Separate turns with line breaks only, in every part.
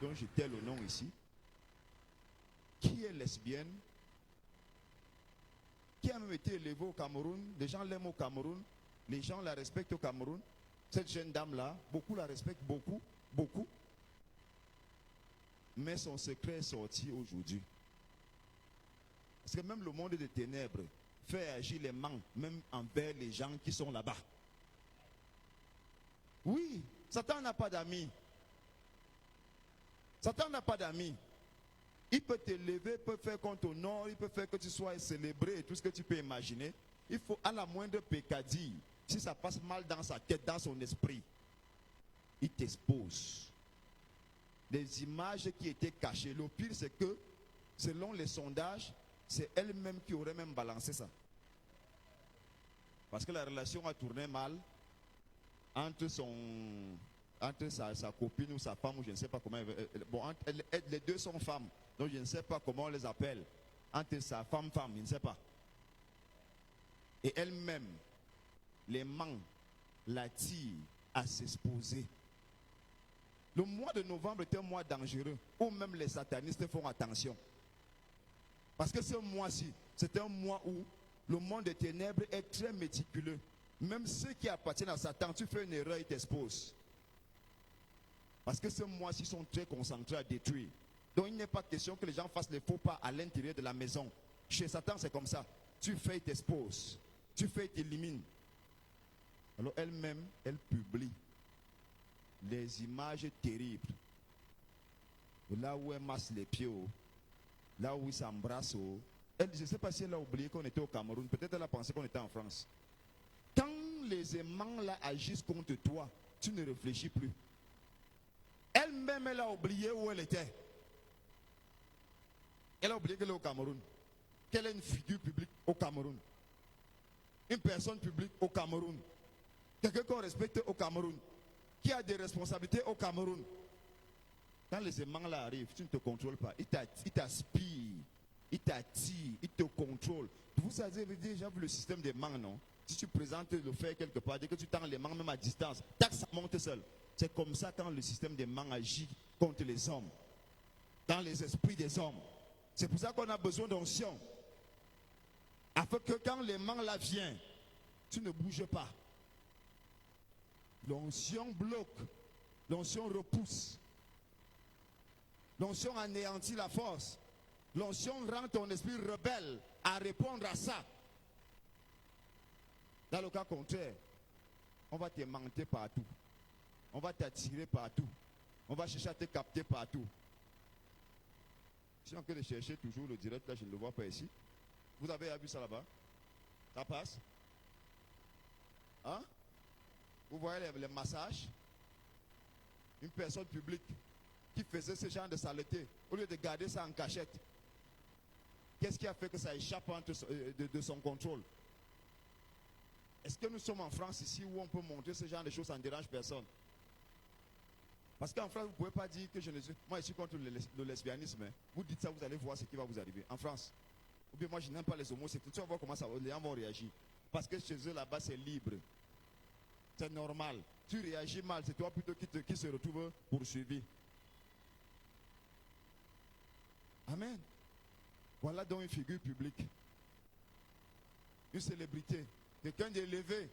Donc j'étais le nom ici. Qui est lesbienne? Qui a même été élevée au Cameroun? Les gens l'aiment au Cameroun. Les gens la respectent au Cameroun. Cette jeune dame-là, beaucoup la respectent, beaucoup. Mais son secret est sorti aujourd'hui. Parce que même le monde des ténèbres fait agir les mains, même envers les gens qui sont là-bas. Oui, Satan n'a pas d'amis. Satan n'a pas d'amis. Il peut t'élever, il peut faire qu'on t'honore, il peut faire que tu sois célébré et tout ce que tu peux imaginer. Il faut à la moindre pécadille, si ça passe mal dans sa tête, dans son esprit, il t'expose. Des images qui étaient cachées. Le pire, c'est que, selon les sondages, c'est elle-même qui aurait même balancé ça. Parce que la relation a tourné mal entre sa copine ou sa femme, ou je ne sais pas comment. Les deux sont femmes, donc je ne sais pas comment on les appelle. Entre sa femme, je ne sais pas. Et elle-même, les mains la tirent à s'exposer. Le mois de novembre est un mois dangereux, où même les satanistes font attention. Parce que ce mois-ci, c'est un mois où le monde des ténèbres est très méticuleux. Même ceux qui appartiennent à Satan, tu fais une erreur, ils t'exposent. Parce que ce mois-ci sont très concentrés à détruire. Donc il n'est pas question que les gens fassent les faux pas à l'intérieur de la maison. Chez Satan, c'est comme ça. Tu fais, il t'expose. Tu fais, il t'élimine. Alors elle-même, elle publie les images terribles. Là où elle masse les pieds, là où il s'embrasse. Elle, je ne sais pas si elle a oublié qu'on était au Cameroun. Peut-être elle a pensé qu'on était en France. Quand les aimants là agissent contre toi, tu ne réfléchis plus. Elle-même, elle a oublié où elle était. Elle a oublié qu'elle est au Cameroun. Qu'elle est une figure publique au Cameroun. Une personne publique au Cameroun. Quelqu'un qu'on respecte au Cameroun. Qui a des responsabilités au Cameroun. Quand les aimants là arrivent, tu ne te contrôles pas. Il t'aspire. Il t'attire. Il te contrôle. Vous avez déjà vu le système des mains, non? Si tu présentes le fait quelque part, dès que tu tends les mains même à distance, tac, ça monte seul. C'est comme ça quand le système des mains agit contre les hommes. Dans les esprits des hommes. C'est pour ça qu'on a besoin d'onction. Afin que quand les mains là viennent, tu ne bouges pas. L'onction bloque. L'onction repousse. L'onction anéantit la force. L'onction rend ton esprit rebelle à répondre à ça. Dans le cas contraire, on va te mentir partout. On va t'attirer partout. On va chercher à te capter partout. Je suis en train de chercher toujours le direct, là je ne le vois pas ici. Vous avez vu ça là-bas? Ça passe? Hein? Vous voyez les massages? Une personne publique qui faisait ce genre de saleté, au lieu de garder ça en cachette, qu'est-ce qui a fait que ça échappe de son contrôle? Est-ce que nous sommes en France ici où on peut montrer ce genre de choses, ça ne dérange personne? Parce qu'en France, vous ne pouvez pas dire que je ne suis... Moi, je suis contre le lesbianisme. Hein. Vous dites ça, vous allez voir ce qui va vous arriver. En France. Ou bien moi, je n'aime pas les homosexuels. Tu vas voir comment les gens vont réagir. Parce que chez eux, là-bas, c'est libre. C'est normal. Tu réagis mal, c'est toi plutôt qui se retrouve poursuivi. Amen. Voilà donc une figure publique. Une célébrité. Quelqu'un d'élevé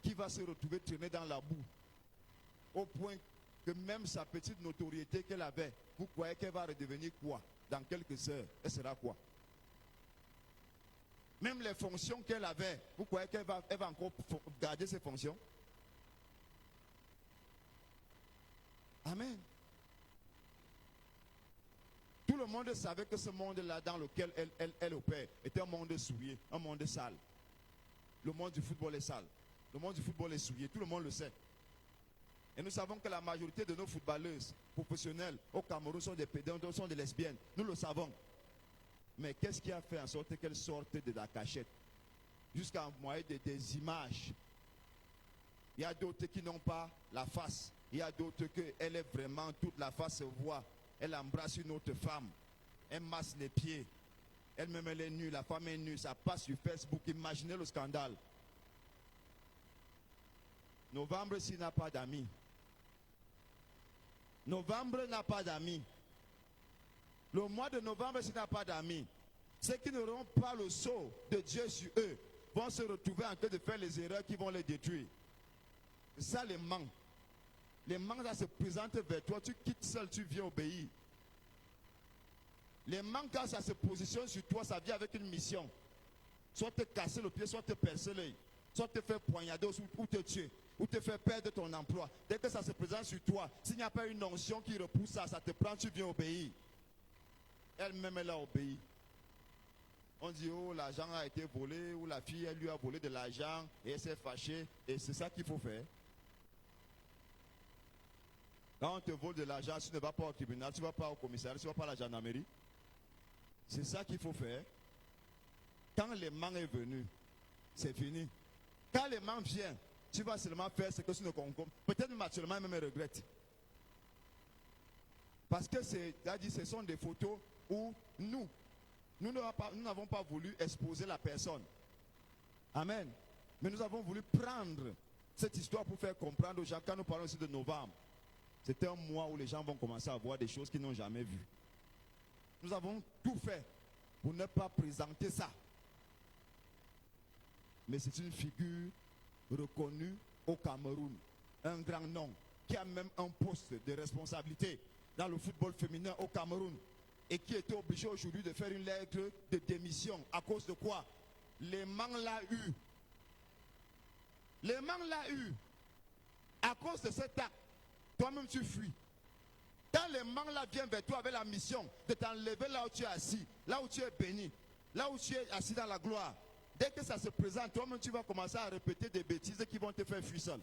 qui va se retrouver traîné dans la boue. Au point que même sa petite notoriété qu'elle avait, vous croyez qu'elle va redevenir quoi? Dans quelques heures, elle sera quoi? Même les fonctions qu'elle avait, vous croyez qu'elle va encore garder ses fonctions? Amen. Tout le monde savait que ce monde-là dans lequel elle opère était un monde souillé, un monde sale. Le monde du football est sale. Le monde du football est souillé. Tout le monde le sait. Et nous savons que la majorité de nos footballeuses professionnelles au Cameroun sont des pédants, sont des lesbiennes. Nous le savons. Mais qu'est-ce qui a fait en sorte qu'elles sortent de la cachette? Jusqu'à envoyer des images. Il y a d'autres qui n'ont pas la face. Il y a d'autres qu'elle est vraiment, toute la face se voit. Elle embrasse une autre femme. Elle masse les pieds. Elle-même, elle est nue. La femme est nue. Ça passe sur Facebook. Imaginez le scandale. Novembre, s'il n'a pas d'amis. Novembre n'a pas d'amis. Le mois de novembre, s'il n'a pas d'amis, ceux qui n'auront pas le sceau de Dieu sur eux vont se retrouver en train de faire les erreurs qui vont les détruire. Ça, les manques. Les manques, ça se présentent vers toi. Tu quittes seul, tu viens obéir. Les manques, quand ça se positionne sur toi, ça vient avec une mission. Soit te casser le pied, soit te percer l'œil. Soit te faire poignarder ou te tuer. Ou te faire perdre ton emploi. Dès que ça se présente sur toi, s'il n'y a pas une onction qui repousse ça, ça te prend, tu viens obéir. Elle-même, elle a obéi. On dit, oh, l'argent a été volé, ou la fille, elle lui a volé de l'argent, et elle s'est fâchée, et c'est ça qu'il faut faire. Quand on te vole de l'argent, tu ne vas pas au tribunal, tu ne vas pas au commissariat, tu ne vas pas à la gendarmerie. C'est ça qu'il faut faire. Quand l'aimant est venu, c'est fini. Quand l'aimant vient, tu vas seulement faire ce que tu ne comprends. Peut-être naturellement, même regrette. Parce que ce sont des photos où nous n'avons pas voulu exposer la personne. Amen. Mais nous avons voulu prendre cette histoire pour faire comprendre aux gens, quand nous parlons aussi de novembre, c'est un mois où les gens vont commencer à voir des choses qu'ils n'ont jamais vues. Nous avons tout fait pour ne pas présenter ça. Mais c'est une figure reconnue au Cameroun, un grand nom, qui a même un poste de responsabilité dans le football féminin au Cameroun et qui était obligé aujourd'hui de faire une lettre de démission. À cause de quoi? Les manques l'a eu. Les manques l'a eu. À cause de cet acte, toi-même tu fuis. Quand les manques là viennent vers toi avec la mission de t'enlever là où tu es assis, là où tu es béni, là où tu es assis dans la gloire, dès que ça se présente, toi-même tu vas commencer à répéter des bêtises qui vont te faire fuir seul.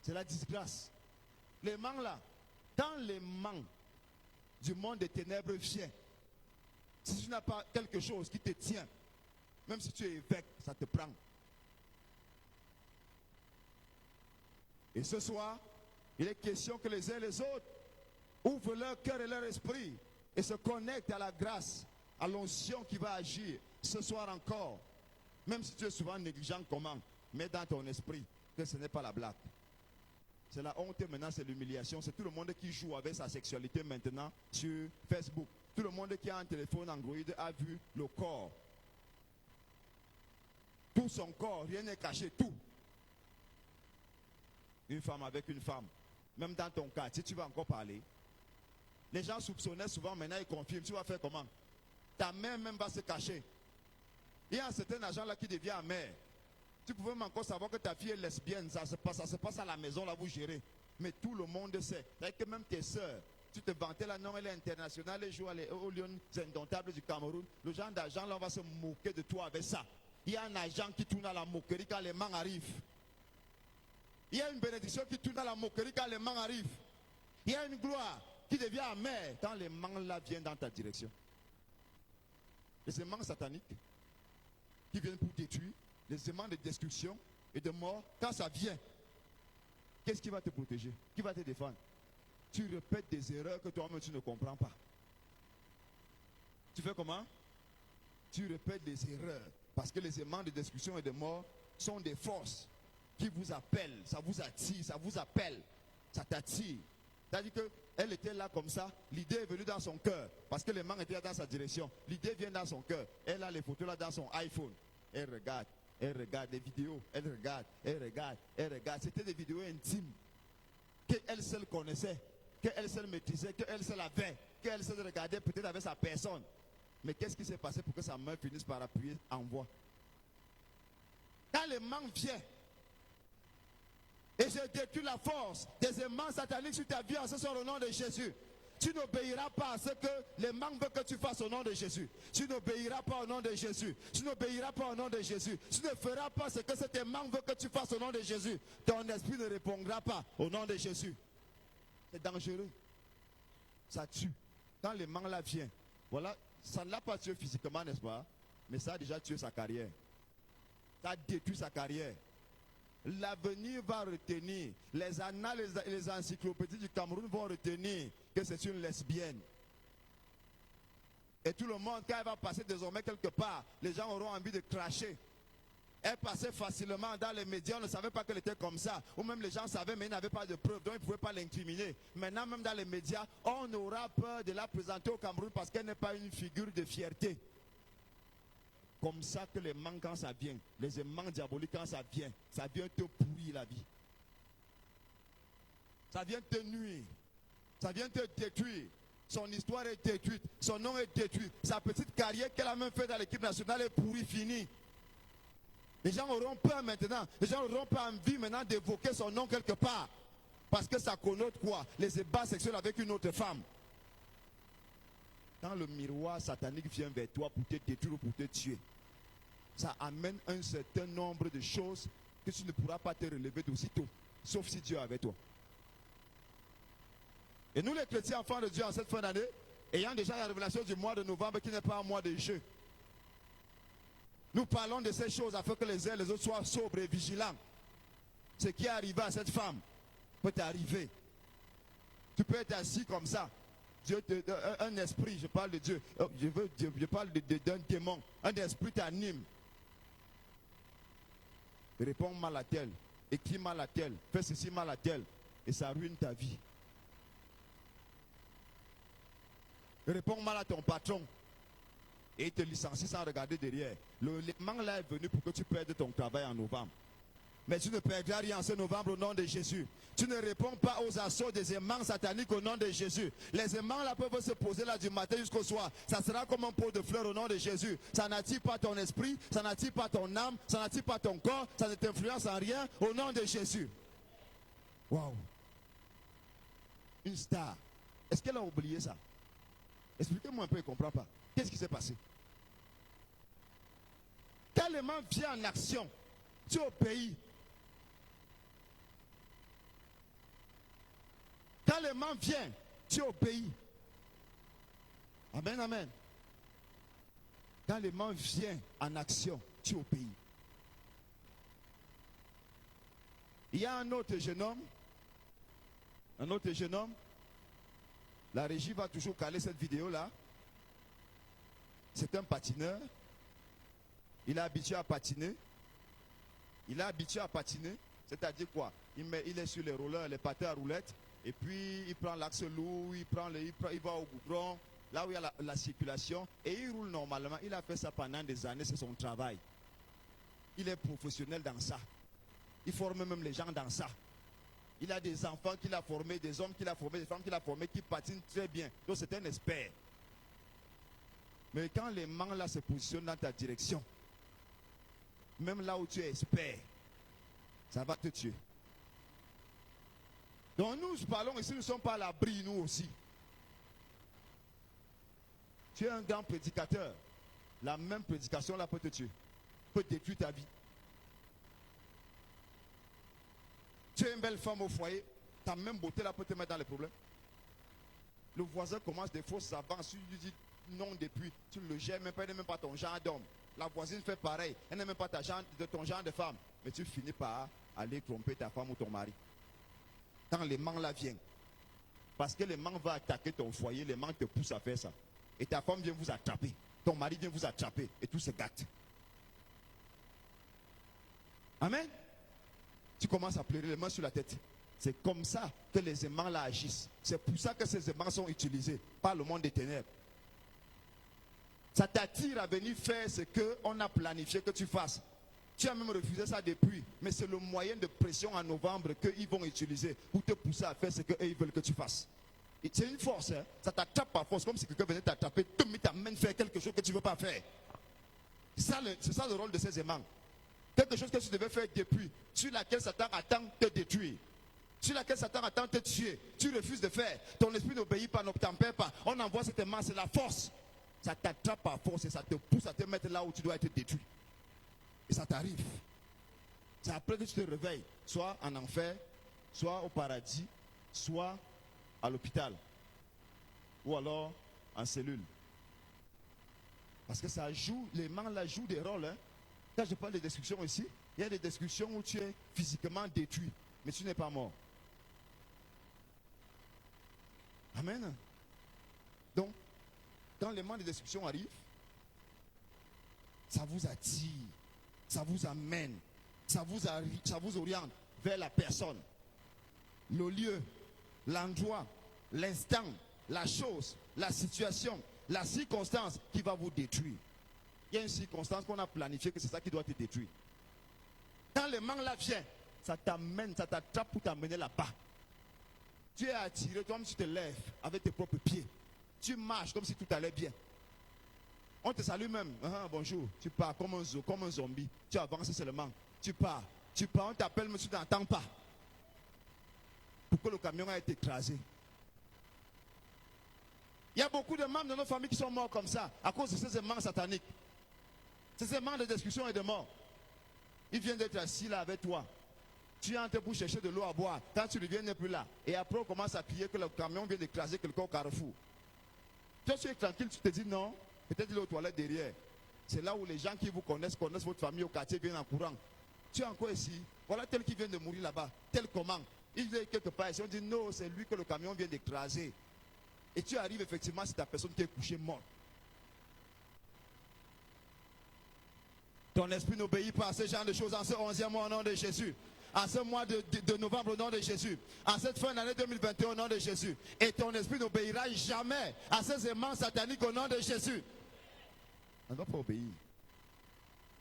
C'est la disgrâce. Les manques là, quand les manques du monde des ténèbres viennent, si tu n'as pas quelque chose qui te tient, même si tu es évêque, ça te prend. Et ce soir, il est question que les uns et les autres ouvrent leur cœur et leur esprit et se connectent à la grâce, à l'onction qui va agir ce soir encore. Même si tu es souvent négligent, comment? Mets dans ton esprit que ce n'est pas la blague. C'est la honte maintenant, c'est l'humiliation. C'est tout le monde qui joue avec sa sexualité maintenant sur Facebook. Tout le monde qui a un téléphone Android a vu le corps. Tout son corps, rien n'est caché, tout. Une femme avec une femme. Même dans ton cas, si tu vas encore parler. Les gens soupçonnaient souvent, maintenant ils confirment. Tu vas faire comment? Ta mère même va se cacher. Il y a un certain agent là qui devient mère. Tu pouvais même encore savoir que ta fille est lesbienne. Ça se passe à la maison, là, vous gérez. Mais tout le monde sait. C'est-à-dire que même tes soeurs, tu te vantais là, non, elle est internationale, elle joue au Lions indomptables du Cameroun. Le genre d'agent là, on va se moquer de toi avec ça. Il y a un agent qui tourne à la moquerie quand les mains arrivent. Il y a une bénédiction qui tourne à la moquerie quand les mains arrivent. Il y a une gloire qui devient amère quand les mains là viennent dans ta direction. Les séments sataniques qui viennent pour détruire, les séments de destruction et de mort, quand ça vient, qu'est-ce qui va te protéger? Qui va te défendre? Tu répètes des erreurs que toi-même tu ne comprends pas. Tu fais comment? Tu répètes des erreurs. Parce que les aimants de destruction et de mort sont des forces qui vous appellent. Ça vous attire, ça vous appelle. Ça t'attire. C'est-à-dire qu'elle était là comme ça. L'idée est venue dans son cœur. Parce que l'aimant était dans sa direction. L'idée vient dans son cœur. Elle a les photos là dans son iPhone. Elle regarde les vidéos. Elle regarde. C'était des vidéos intimes. Qu'elle seule connaissait. Qu'elle seule maîtrisait. Qu'elle seule avait. Qu'elle seule regardait peut-être avec sa personne. Mais qu'est-ce qui s'est passé pour que sa main finisse par appuyer envoi? Quand l'aimant vient, et je détruis la force des aimants sataniques sur ta vie en ce soir au nom de Jésus. Tu n'obéiras pas à ce que l'aimant veut que tu fasses au nom de Jésus. Tu n'obéiras pas au nom de Jésus. Tu n'obéiras pas au nom de Jésus. Tu ne feras pas ce que cet aimant veut que tu fasses au nom de Jésus. Ton esprit ne répondra pas au nom de Jésus. C'est dangereux. Ça tue. Quand l'aimant là vient, voilà. Ça ne l'a pas tué physiquement, n'est-ce pas? Mais ça a déjà tué sa carrière. Ça a détruit sa carrière. L'avenir va retenir. Les annales et les encyclopédies du Cameroun vont retenir que c'est une lesbienne. Et tout le monde, quand elle va passer désormais quelque part, les gens auront envie de cracher. Elle passait facilement dans les médias, on ne savait pas qu'elle était comme ça. Ou même les gens savaient, mais ils n'avaient pas de preuves, donc ils ne pouvaient pas l'incriminer. Maintenant, même dans les médias, on aura peur de la présenter au Cameroun parce qu'elle n'est pas une figure de fierté. Comme ça que les manques quand ça vient, les aimants diaboliques quand ça vient te pourrir la vie. Ça vient te nuire. Ça vient te détruire. Son histoire est détruite. Son nom est détruit. Sa petite carrière qu'elle a même fait dans l'équipe nationale est pourrie, finie. Les gens auront peur maintenant. Les gens n'auront pas envie maintenant d'évoquer son nom quelque part. Parce que ça connote quoi? Les ébats sexuels avec une autre femme. Quand le miroir satanique vient vers toi pour te détruire ou pour te tuer, ça amène un certain nombre de choses que tu ne pourras pas te relever d'aussitôt. Sauf si Dieu est avec toi. Et nous les chrétiens enfants de Dieu en cette fin d'année, ayant déjà la révélation du mois de novembre qui n'est pas un mois de jeu, nous parlons de ces choses afin que les uns et les autres soient sobres et vigilants. Ce qui est arrivé à cette femme peut t'arriver. Tu peux être assis comme ça. Un esprit, je parle de Dieu, je parle d'un démon. Un esprit t'anime. Réponds mal à tel, écris mal à tel, fais ceci mal à tel, et ça ruine ta vie. Réponds mal à ton patron. Et il te licencie sans regarder derrière. Le léman là est venu pour que tu perdes ton travail en novembre. Mais tu ne perdras rien en ce novembre au nom de Jésus. Tu ne réponds pas aux assauts des aimants sataniques au nom de Jésus. Les aimants là peuvent se poser là du matin jusqu'au soir. Ça sera comme un pot de fleurs au nom de Jésus. Ça n'attire pas ton esprit, ça n'attire pas ton âme, ça n'attire pas ton corps, ça ne t'influence en rien au nom de Jésus. Waouh! Une star. Est-ce qu'elle a oublié ça? Expliquez-moi un peu, il ne comprend pas. Qu'est-ce qui s'est passé? Quand l'aimant vient en action, tu obéis. Quand l'aimant vient, tu obéis. Amen, amen. Quand l'aimant vient en action, tu obéis. Il y a un autre jeune homme. La régie va toujours caler cette vidéo-là. C'est un patineur. Il est habitué à patiner. C'est-à-dire quoi? Il est sur les rollers, les patins à roulettes. Et puis, il prend l'axe lourd, il va au goudron, là où il y a la circulation. Et il roule normalement. Il a fait ça pendant des années, c'est son travail. Il est professionnel dans ça. Il forme même les gens dans ça. Il a des enfants qu'il a formés, des hommes qu'il a formés, des femmes qu'il a formés, qui patinent très bien. Donc c'est un expert. Mais quand les mains là se positionnent dans ta direction, même là où tu es expert, ça va te tuer. Donc nous parlons ici, nous ne sommes pas à l'abri, nous aussi. Tu es un grand prédicateur. La même prédication là peut te tuer. peut détruire ta vie. Tu es une belle femme au foyer, ta même beauté là peut te mettre dans les problèmes. Le voisin commence des fausses avances, tu lui dis non depuis, tu ne le gères même pas, elle n'est même pas ton genre d'homme. La voisine fait pareil, elle n'est même pas ton genre de femme. Mais tu finis par aller tromper ta femme ou ton mari. Quand les manques là viennent, parce que les manques vont attaquer ton foyer, les manques te poussent à faire ça. Et ta femme vient vous attraper, ton mari vient vous attraper, et tout se gâte. Amen. Tu commences à pleurer les mains sur la tête. C'est comme ça que les aimants là agissent. C'est pour ça que ces aimants sont utilisés par le monde des ténèbres. Ça t'attire à venir faire ce qu'on a planifié que tu fasses. Tu as même refusé ça depuis. Mais c'est le moyen de pression en novembre qu'ils vont utiliser pour te pousser à faire ce qu'ils veulent que tu fasses. C'est une force. Hein? Ça t'attrape par force. Comme si quelqu'un venait t'attraper. Tu t'amènes faire quelque chose que tu ne veux pas faire. C'est ça le rôle de ces aimants. Quelque chose que tu devais faire depuis, sur laquelle Satan attend te détruire, sur laquelle Satan attend te tuer, tu refuses de faire, ton esprit n'obéit pas, ne t'empêche pas, on envoie cette main, c'est la force. Ça t'attrape par force et ça te pousse à te mettre là où tu dois être détruit. Et ça t'arrive. C'est après que tu te réveilles, soit en enfer, soit au paradis, soit à l'hôpital, ou alors en cellule. Parce que ça joue, les mains là jouent des rôles. Hein. Quand je parle de destruction ici, il y a des destructions où tu es physiquement détruit, mais tu n'es pas mort. Amen. Donc, quand les moments de destruction arrivent, ça vous attire, ça vous amène, ça vous oriente vers la personne, le lieu, l'endroit, l'instant, la chose, la situation, la circonstance qui va vous détruire. Il y a une circonstance qu'on a planifiée que c'est ça qui doit te détruire. Quand le manque là vient, ça t'amène, ça t'attrape pour t'amener là-bas. Tu es attiré, toi-même tu te lèves avec tes propres pieds. Tu marches comme si tout allait bien. On te salue même. Bonjour. Tu pars comme un zombie. Tu avances seulement. Tu pars, on t'appelle mais tu n'entends pas. Pourquoi le camion a été écrasé? Il y a beaucoup de membres de nos familles qui sont morts comme ça à cause de ces aimants sataniques. Ces aimants de discussion et de mort. Ils viennent d'être assis là avec toi. Tu entres pour chercher de l'eau à boire. Quand tu reviens, il n'est plus là. Et après, on commence à crier que le camion vient d'écraser quelqu'un au carrefour. Toi, tu es tranquille, tu te dis non. Peut-être il est aux toilettes derrière. C'est là où les gens qui vous connaissent votre famille au quartier, viennent en courant. Tu es encore ici. Voilà tel qui vient de mourir là-bas. Tel comment. Il est quelque part ici. On dit non, c'est lui que le camion vient d'écraser. Et tu arrives effectivement, c'est ta personne qui est couchée morte. Ton esprit n'obéit pas à ce genre de choses en ce 11e mois au nom de Jésus. En ce mois de novembre au nom de Jésus. En cette fin d'année 2021 au nom de Jésus. Et ton esprit n'obéira jamais à ces aimants sataniques au nom de Jésus. On ne doit pas obéir.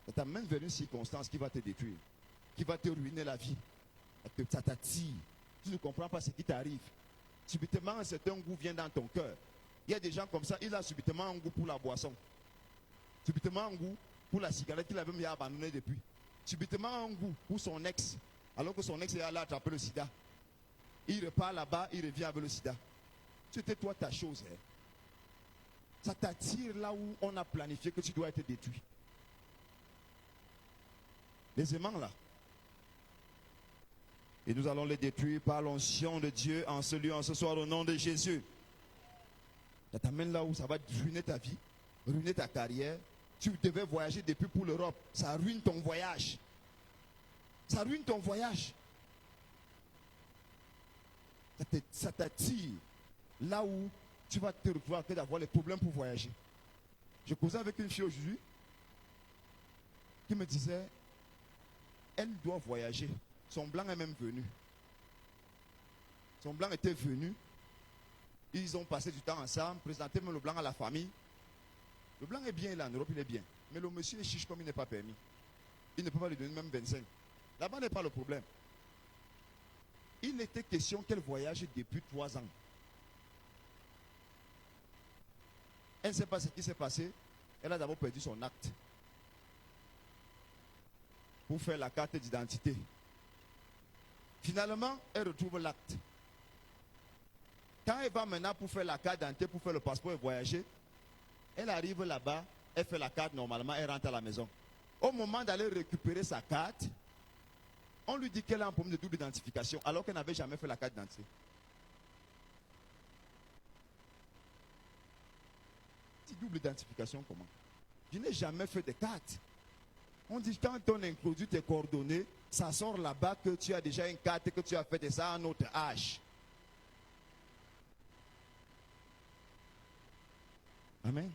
Ça t'amène vers une circonstance qui va te détruire. Qui va te ruiner la vie. Ça t'attire. Tu ne comprends pas ce qui t'arrive. Subitement, un certain goût vient dans ton cœur. Il y a des gens comme ça, il a subitement un goût pour la boisson. Subitement un goût pour la cigarette qu'il avait mis à abandonner depuis. Subitement un goût pour son ex, alors que son ex est allé attraper le sida. Il repart là-bas, il revient avec le sida. C'était toi ta chose. Hein. Ça t'attire là où on a planifié que tu dois être détruit. Les aimants là. Et nous allons les détruire par l'onction de Dieu en ce lieu, en ce soir, au nom de Jésus. Ça t'amène là où ça va ruiner ta vie, ruiner ta carrière. Tu devais voyager depuis pour l'Europe. Ça ruine ton voyage. Ça ruine ton voyage. Ça t'attire là où tu vas te retrouver que d'avoir les problèmes pour voyager. Je causais avec une fille aujourd'hui qui me disait, elle doit voyager. Son blanc est même venu. Son blanc était venu. Ils ont passé du temps ensemble, présenté même le blanc à la famille. Le blanc est bien, il est en Europe, il est bien. Mais le monsieur est chiche comme il n'est pas permis. Il ne peut pas lui donner même 25. Là-bas n'est pas le problème. Il était question qu'elle voyage depuis 3 ans. Elle ne sait pas ce qui s'est passé. Elle a d'abord perdu son acte pour faire la carte d'identité. Finalement, elle retrouve l'acte. Quand elle va maintenant pour faire la carte d'identité, pour faire le passeport et voyager, elle arrive là-bas, elle fait la carte normalement, elle rentre à la maison. Au moment d'aller récupérer sa carte, on lui dit qu'elle a un problème de double identification alors qu'elle n'avait jamais fait la carte d'identité. Double identification comment? Je n'ai jamais fait de carte. On dit quand on introduit tes coordonnées, ça sort là-bas que tu as déjà une carte et que tu as fait de ça à un autre âge. Amen.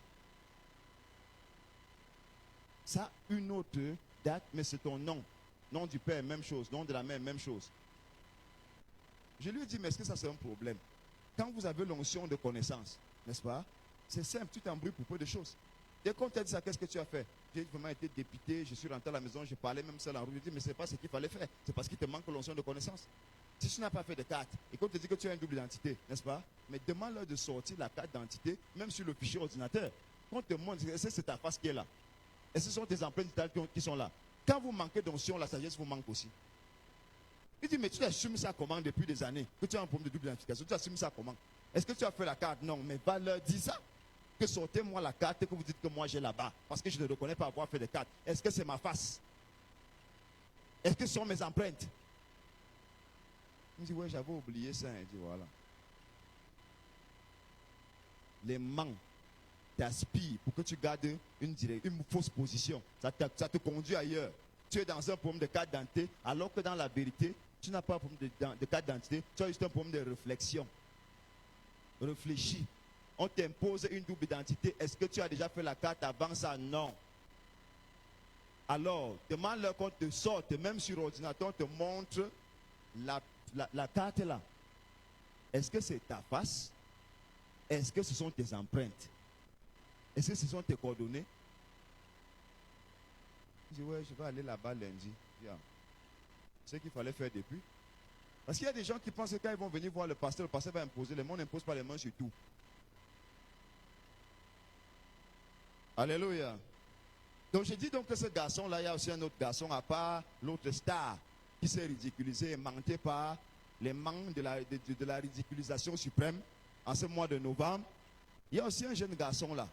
Ça, une autre date, mais c'est ton nom. Nom du père, même chose. Nom de la mère, même chose. Je lui ai dit, mais est-ce que ça c'est un problème? Quand vous avez l'onction de connaissance, n'est-ce pas? C'est simple, tu t'embrouilles pour peu de choses. Dès qu'on t'a dit ça, qu'est-ce que tu as fait? J'ai vraiment été dépité, je suis rentré à la maison, je parlais même seul en route. Je dis, mais ce n'est pas ce qu'il fallait faire. C'est parce qu'il te manque l'onction de connaissance. Si tu n'as pas fait de carte et qu'on te dit que tu as une double identité, n'est-ce pas? Mais demande-leur de sortir la carte d'identité, même sur le fichier ordinateur. Qu'on te montre, est-ce que c'est ta face qui est là? Est-ce que ce sont tes empreintes digitales qui sont là? Quand vous manquez d'onction, la sagesse vous manque aussi. Il dit, mais tu assumes ça comment depuis des années? Que tu as un problème de double identification, tu assumes ça comment? Est-ce que tu as fait la carte? Non, mais va leur dire ça. Que sortez-moi la carte et que vous dites que moi j'ai là-bas. Parce que je ne reconnais pas avoir fait de carte. Est-ce que c'est ma face? Est-ce que ce sont mes empreintes? Il me dit, ouais, j'avais oublié ça. Il dit, voilà. Les mains t'aspirent pour que tu gardes une fausse position. Ça te conduit ailleurs. Tu es dans un problème de carte d'identité, alors que dans la vérité, tu n'as pas un problème de carte d'identité, tu as juste un problème de réflexion. Réfléchis. On t'impose une double identité. Est-ce que tu as déjà fait la carte avant ça? Non. Alors, demande-leur qu'on te sorte, même sur l'ordinateur, on te montre la carte là. Est-ce que c'est ta face? Est-ce que ce sont tes empreintes? Est-ce que ce sont tes coordonnées? Je dis, ouais, je vais aller là-bas lundi. Yeah. C'est ce qu'il fallait faire depuis. Parce qu'il y a des gens qui pensent que quand ils vont venir voir le pasteur va imposer. Le monde n'impose pas les mains sur tout. Alléluia. Donc je dis donc que ce garçon-là, il y a aussi un autre garçon, à part l'autre star, qui s'est ridiculisé et menté par les manques de la ridiculisation suprême en ce mois de novembre. Il y a aussi un jeune garçon là,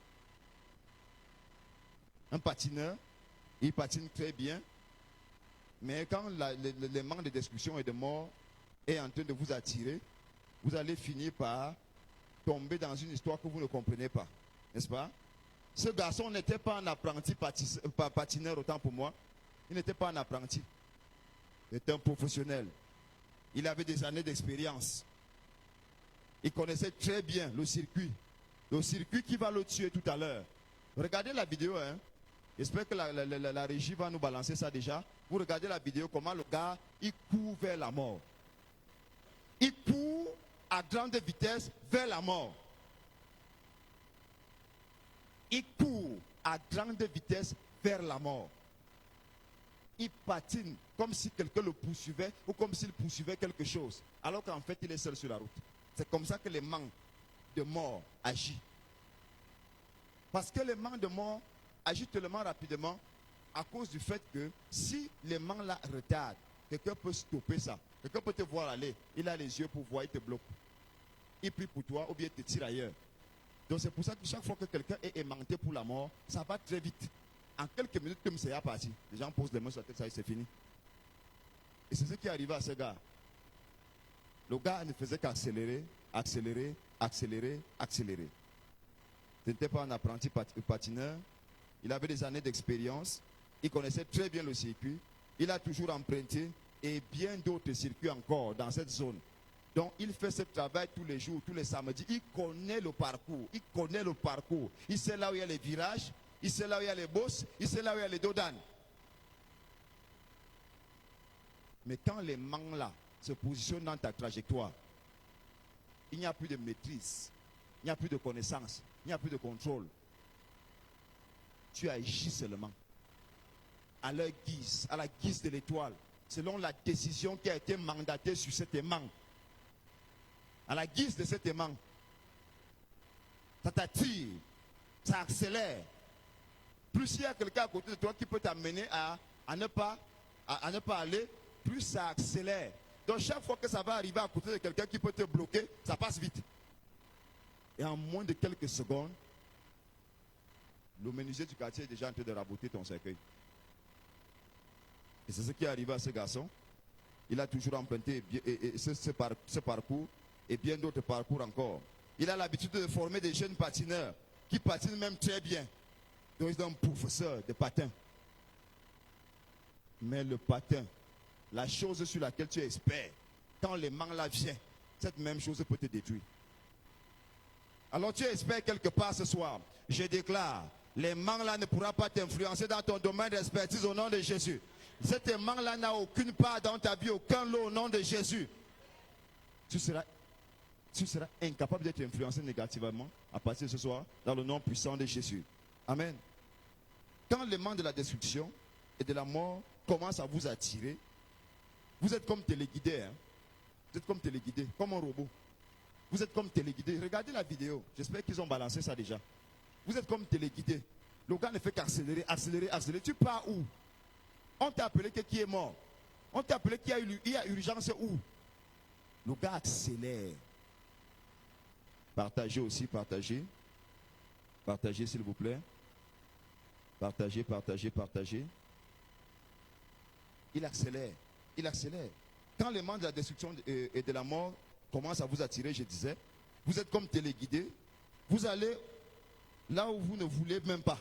un patineur, il patine très bien, mais quand le manque de destruction et de mort est en train de vous attirer, vous allez finir par tomber dans une histoire que vous ne comprenez pas, n'est-ce pas? Ce garçon n'était pas un apprenti patineur, autant pour moi. Il n'était pas un apprenti. Il était un professionnel. Il avait des années d'expérience. Il connaissait très bien le circuit. Le circuit qui va le tuer tout à l'heure. Regardez la vidéo. Hein. J'espère que la régie va nous balancer ça déjà. Vous regardez la vidéo, comment le gars, il court vers la mort. Il court à grande vitesse vers la mort. Il court à grande vitesse vers la mort. Il patine comme si quelqu'un le poursuivait ou comme s'il poursuivait quelque chose. Alors qu'en fait, il est seul sur la route. C'est comme ça que les manques de mort agissent. Parce que les manques de mort agissent tellement rapidement à cause du fait que si les manques là retardent, quelqu'un peut stopper ça. Quelqu'un peut te voir aller. Il a les yeux pour voir, il te bloque. Il prie pour toi ou bien il te tire ailleurs. Donc c'est pour ça que chaque fois que quelqu'un est aimanté pour la mort, ça va très vite. En quelques minutes, comme c'est parti. Les gens posent les mains sur la tête, ça y est, c'est fini. Et c'est ce qui est arrivé à ce gars. Le gars ne faisait qu'accélérer, accélérer, accélérer, accélérer. Ce n'était pas un apprenti patineur. Il avait des années d'expérience. Il connaissait très bien le circuit. Il a toujours emprunté et bien d'autres circuits encore dans cette zone. Donc, il fait ce travail tous les jours, tous les samedis. Il connaît le parcours. Il connaît le parcours. Il sait là où il y a les virages. Il sait là où il y a les bosses. Il sait là où il y a les dodanes. Mais quand les manques là se positionnent dans ta trajectoire, il n'y a plus de maîtrise. Il n'y a plus de connaissance. Il n'y a plus de contrôle. Tu agis seulement. À leur guise, à la guise de l'étoile. Selon la décision qui a été mandatée sur cet aimant. À la guise de cet aimant, ça t'attire, ça accélère. Plus il y a quelqu'un à côté de toi qui peut t'amener à ne pas aller, plus ça accélère. Donc chaque fois que ça va arriver à côté de quelqu'un qui peut te bloquer, ça passe vite. Et en moins de quelques secondes, le menuisier du quartier est déjà en train de raboter ton cercueil. Et c'est ce qui est arrivé à ce garçon. Il a toujours emprunté ce parcours et bien d'autres parcours encore. Il a l'habitude de former des jeunes patineurs qui patinent même très bien. Donc il est un professeur de patin. Mais le patin, la chose sur laquelle tu es expert, quand les manglas viennent, cette même chose peut te détruire. Alors tu es expert quelque part ce soir. Je déclare, les manglas ne pourront pas t'influencer dans ton domaine d'expertise au nom de Jésus. Cette mangue-là n'a aucune part dans ta vie, aucun lot au nom de Jésus. Tu seras incapable d'être influencé négativement à partir de ce soir dans le nom puissant de Jésus. Amen. Quand le manque de la destruction et de la mort commence à vous attirer, vous êtes comme téléguidé. Hein? Vous êtes comme téléguidé, comme un robot. Vous êtes comme téléguidé. Regardez la vidéo. J'espère qu'ils ont balancé ça déjà. Vous êtes comme téléguidé. Le gars ne fait qu'accélérer, accélérer, accélérer. Tu pars où? On t'a appelé qui est mort. On t'a appelé qu'il y a urgence où? Le gars accélère. Partagez aussi, partagez. Partagez s'il vous plaît. Partagez, partagez, partagez. Il accélère. Il accélère. Quand les mains de la destruction et de la mort commencent à vous attirer, je disais, vous êtes comme téléguidé. Vous allez là où vous ne voulez même pas.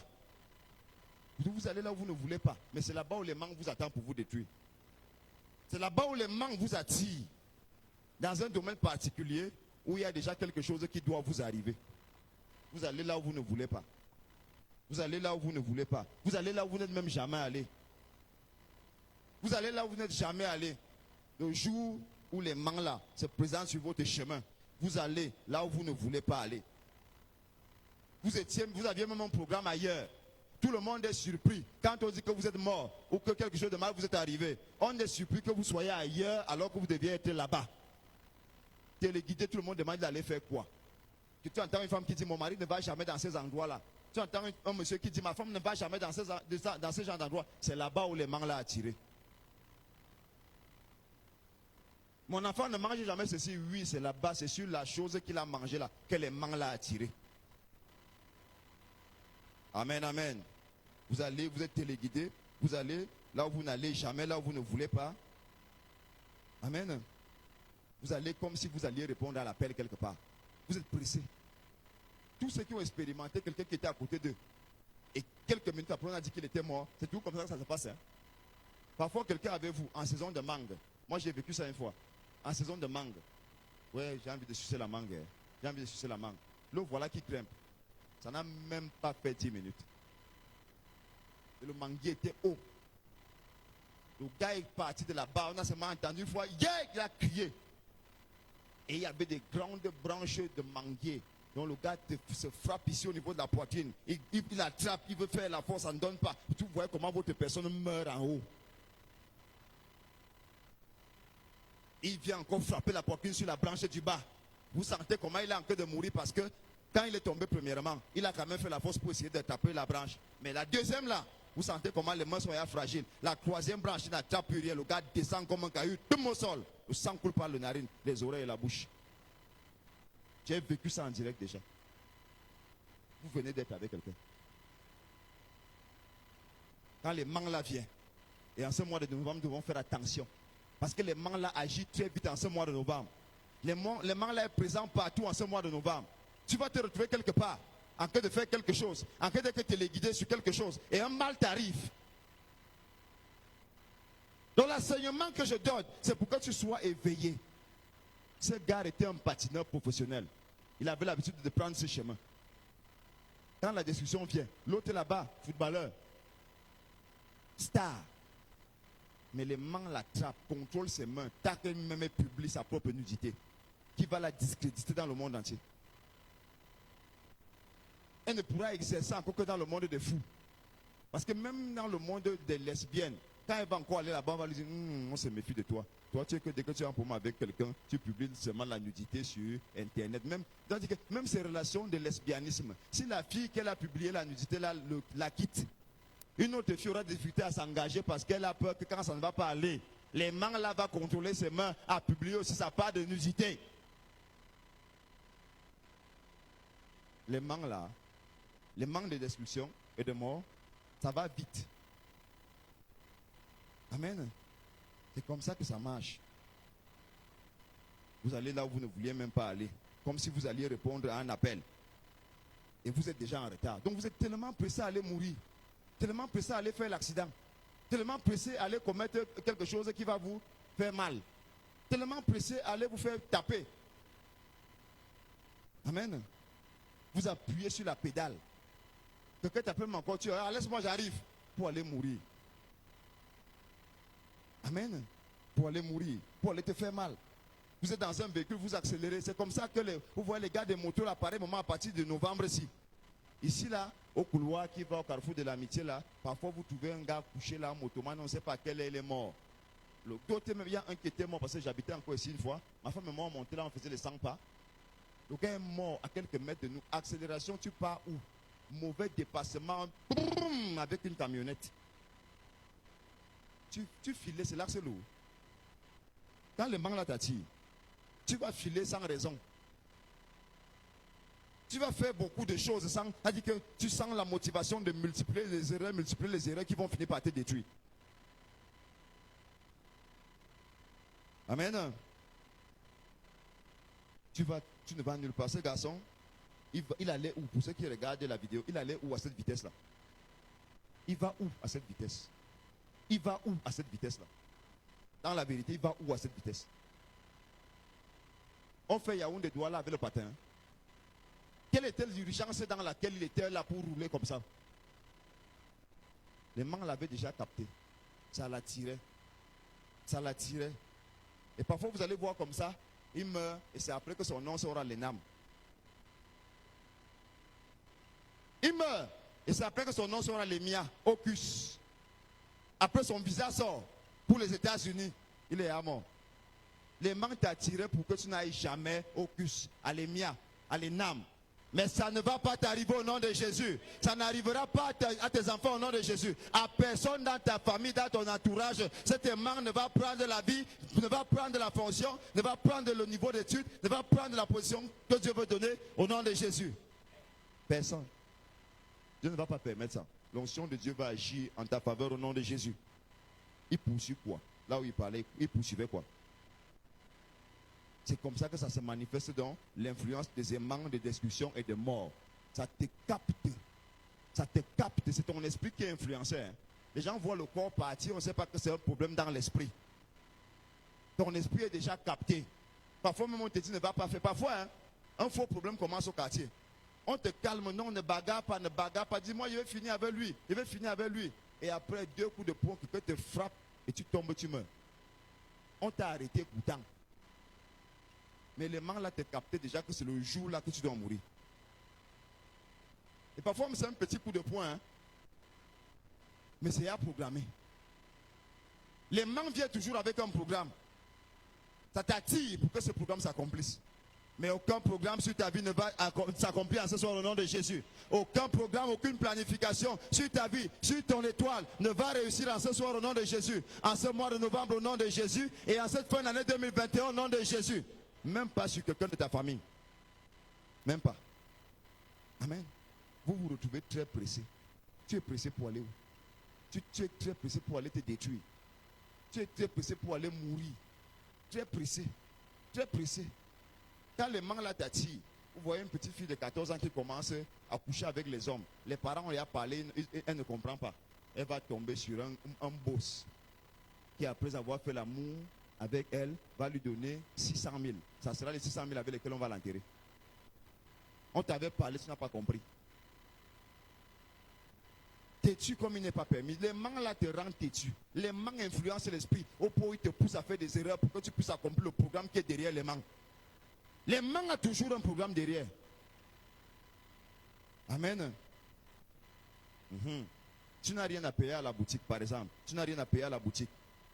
Vous allez là où vous ne voulez pas. Mais c'est là-bas où les manques vous attendent pour vous détruire. C'est là-bas où les manques vous attirent. Dans un domaine particulier où il y a déjà quelque chose qui doit vous arriver. Vous allez là où vous ne voulez pas. Vous allez là où vous ne voulez pas. Vous allez là où vous n'êtes même jamais allé. Vous allez là où vous n'êtes jamais allé. Le jour où les manques là se présentent sur votre chemin, vous allez là où vous ne voulez pas aller. Vous aviez même un programme ailleurs. Tout le monde est surpris. Quand on dit que vous êtes mort ou que quelque chose de mal vous est arrivé, on est surpris que vous soyez ailleurs alors que vous deviez être là-bas. Téléguidé, tout le monde demande d'aller faire quoi? Tu entends une femme qui dit mon mari ne va jamais dans ces endroits-là. Tu entends un monsieur qui dit ma femme ne va jamais dans ces genre d'endroits. C'est là-bas où les manques l'ont attiré. Mon enfant ne mange jamais ceci. Oui, c'est là-bas, c'est sur la chose qu'il a mangé là que les manques l'ont attiré. Amen, amen. Vous êtes téléguidé, vous allez là où vous n'allez jamais, là où vous ne voulez pas. Amen. Vous allez comme si vous alliez répondre à l'appel quelque part. Vous êtes pressé. Tous ceux qui ont expérimenté quelqu'un qui était à côté d'eux, et quelques minutes après on a dit qu'il était mort, c'est tout comme ça que ça se passe. Hein? Parfois quelqu'un avec vous en saison de mangue. Moi j'ai vécu ça une fois. En saison de mangue. Ouais, j'ai envie de sucer la mangue. Hein? J'ai envie de sucer la mangue. Le voilà qui grimpe. Ça n'a même pas fait 10 minutes. Et le manguier était haut. Le gars est parti de là-bas. On a seulement entendu une fois, yeah, il a crié. Et il y avait des grandes branches de manguier. Donc le gars se frappe ici au niveau de la poitrine. Il attrape, il veut faire la force, ça ne donne pas. Tu vois comment votre personne meurt en haut. Il vient encore frapper la poitrine sur la branche du bas. Vous sentez comment il est en train de mourir parce que quand il est tombé premièrement, il a quand même fait la force pour essayer de taper la branche. Mais la deuxième là, vous sentez comment les mains sont fragiles. La troisième branche, il n'attrape plus rien. Le gars descend comme un caillou, tout au sol. Le sang coule par le narine, les oreilles et la bouche. J'ai vécu ça en direct déjà. Vous venez d'être avec quelqu'un. Quand les manques là viennent, et en ce mois de novembre, nous devons faire attention. Parce que les manques là agissent très vite en ce mois de novembre. Les manques là sont présents partout en ce mois de novembre. Tu vas te retrouver quelque part, en train de faire quelque chose, en train d'être téléguidé sur quelque chose, et un mal t'arrive. Donc l'enseignement que je donne, c'est pour que tu sois éveillé. Ce gars était un patineur professionnel. Il avait l'habitude de prendre ce chemin. Quand la destruction vient, l'autre là-bas, footballeur, star. Mais les mains l'attrapent, contrôlent ses mains, tac, même publie sa propre nudité, qui va la discréditer dans le monde entier. Elle ne pourra exercer encore que dans le monde des fous. Parce que même dans le monde des lesbiennes, quand elle va encore aller là-bas, on va lui dire, on se méfie de toi. Toi, tu sais que dès que tu es en problème avec quelqu'un, tu publies seulement la nudité sur Internet. Même ces relations de lesbianisme, si la fille qu'elle a publié la nudité la quitte, une autre fille aura des difficultés à s'engager parce qu'elle a peur que quand ça ne va pas aller, les mains là vont contrôler ses mains à publier aussi sa part de nudité. Les mains là, les manques de destruction et de mort, ça va vite. Amen. C'est comme ça que ça marche. Vous allez là où vous ne vouliez même pas aller. Comme si vous alliez répondre à un appel. Et vous êtes déjà en retard. Donc vous êtes tellement pressé à aller mourir. Tellement pressé à aller faire l'accident. Tellement pressé à aller commettre quelque chose qui va vous faire mal. Tellement pressé à aller vous faire taper. Amen. Vous appuyez sur la pédale. Quelqu'un t'appelle encore, tu dis, ah, laisse-moi, j'arrive. Pour aller mourir. Amen. Pour aller mourir. Pour aller te faire mal. Vous êtes dans un véhicule, vous accélérez. C'est comme ça que vous voyez les gars des motos là, pareil moment à partir de novembre ici. Ici là, au couloir qui va au carrefour de l'amitié là, parfois vous trouvez un gars couché là, motoman, on ne sait pas quel est, il est mort. L'autre, il y a un qui était mort parce que j'habitais encore ici une fois. Ma femme et moi on montait là, on faisait les 100 pas. Le gars est mort à quelques mètres de nous. Accélération, tu pars où? Mauvais dépassement, boum, avec une camionnette. Tu filais, c'est là que c'est lourd. Quand le manque là t'attire, tu vas filer sans raison. Tu vas faire beaucoup de choses sans. C'est-à-dire que tu sens la motivation de multiplier les erreurs qui vont finir par te détruire. Amen. Tu ne vas nulle part. Ce garçon, il allait où? Pour ceux qui regardent la vidéo, il allait où à cette vitesse-là? Il va où à cette vitesse? Il va où à cette vitesse-là? Dans la vérité, il va où à cette vitesse? On fait Yaoundé Douala avec le patin. Quelle était l'urgence dans laquelle il était là pour rouler comme ça? Les mains l'avaient déjà capté. Ça l'attirait. Ça l'attirait. Et parfois vous allez voir comme ça, il meurt et c'est après que son nom sera l'ENAM. Il meurt et c'est après que son nom sera l'EMIA, Ocus. Après son visa sort pour les États-Unis, il est à mort. Les mains t'attiraient pour que tu n'ailles jamais au CUS, à l'EMIA, à l'ENAM. Mais ça ne va pas t'arriver au nom de Jésus. Ça n'arrivera pas à tes enfants au nom de Jésus. À personne dans ta famille, dans ton entourage. Cette main ne va prendre la vie, ne va prendre la fonction, ne va prendre le niveau d'étude, ne va prendre la position que Dieu veut donner au nom de Jésus. Personne. Dieu ne va pas permettre ça. L'onction de Dieu va agir en ta faveur au nom de Jésus. Il poursuit quoi? Là où il parlait, il poursuivait quoi? C'est comme ça que ça se manifeste dans l'influence des aimants de destruction et de mort. Ça te capte. Ça te capte. C'est ton esprit qui est influencé. Hein. Les gens voient le corps partir, on ne sait pas que c'est un problème dans l'esprit. Ton esprit est déjà capté. Parfois même on te dit ne va pas faire. Parfois, hein, un faux problème commence au quartier. On te calme, non, ne bagarre pas, ne bagarre pas. Dis-moi, je vais finir avec lui. Je vais finir avec lui. Et après 2 coups de poing, quelqu'un te frappe et tu tombes, tu meurs. On t'a arrêté pourtant. Mais les mains là te captaient déjà que c'est le jour là que tu dois mourir. Et parfois c'est un petit coup de poing. Hein? Mais c'est à programmer. Les mains viennent toujours avec un programme. Ça t'attire pour que ce programme s'accomplisse. Mais aucun programme sur ta vie ne va s'accomplir en ce soir au nom de Jésus. Aucun programme, aucune planification sur ta vie, sur ton étoile ne va réussir en ce soir au nom de Jésus. En ce mois de novembre au nom de Jésus. Et en cette fin d'année 2021 au nom de Jésus. Même pas sur quelqu'un de ta famille. Même pas. Amen. Vous vous retrouvez très pressé. Tu es pressé pour aller où? Tu es très pressé pour aller te détruire. Tu es très pressé pour aller mourir. Très pressé. Très pressé. Quand les mains là t'attirent, vous voyez une petite fille de 14 ans qui commence à coucher avec les hommes. Les parents lui a parlé, elle ne comprend pas. Elle va tomber sur un boss qui, après avoir fait l'amour avec elle, va lui donner 600 000. Ça sera les 600 000 avec lesquels on va l'enterrer. On t'avait parlé, tu n'as pas compris. Têtu comme il n'est pas permis. Les mains là te rendent têtu. Les mains influencent l'esprit. Au point où ils te poussent à faire des erreurs pour que tu puisses accomplir le programme qui est derrière les mains. Les mains ont toujours un programme derrière. Amen. Tu n'as rien à payer à la boutique, par exemple. Tu n'as rien à payer à la boutique.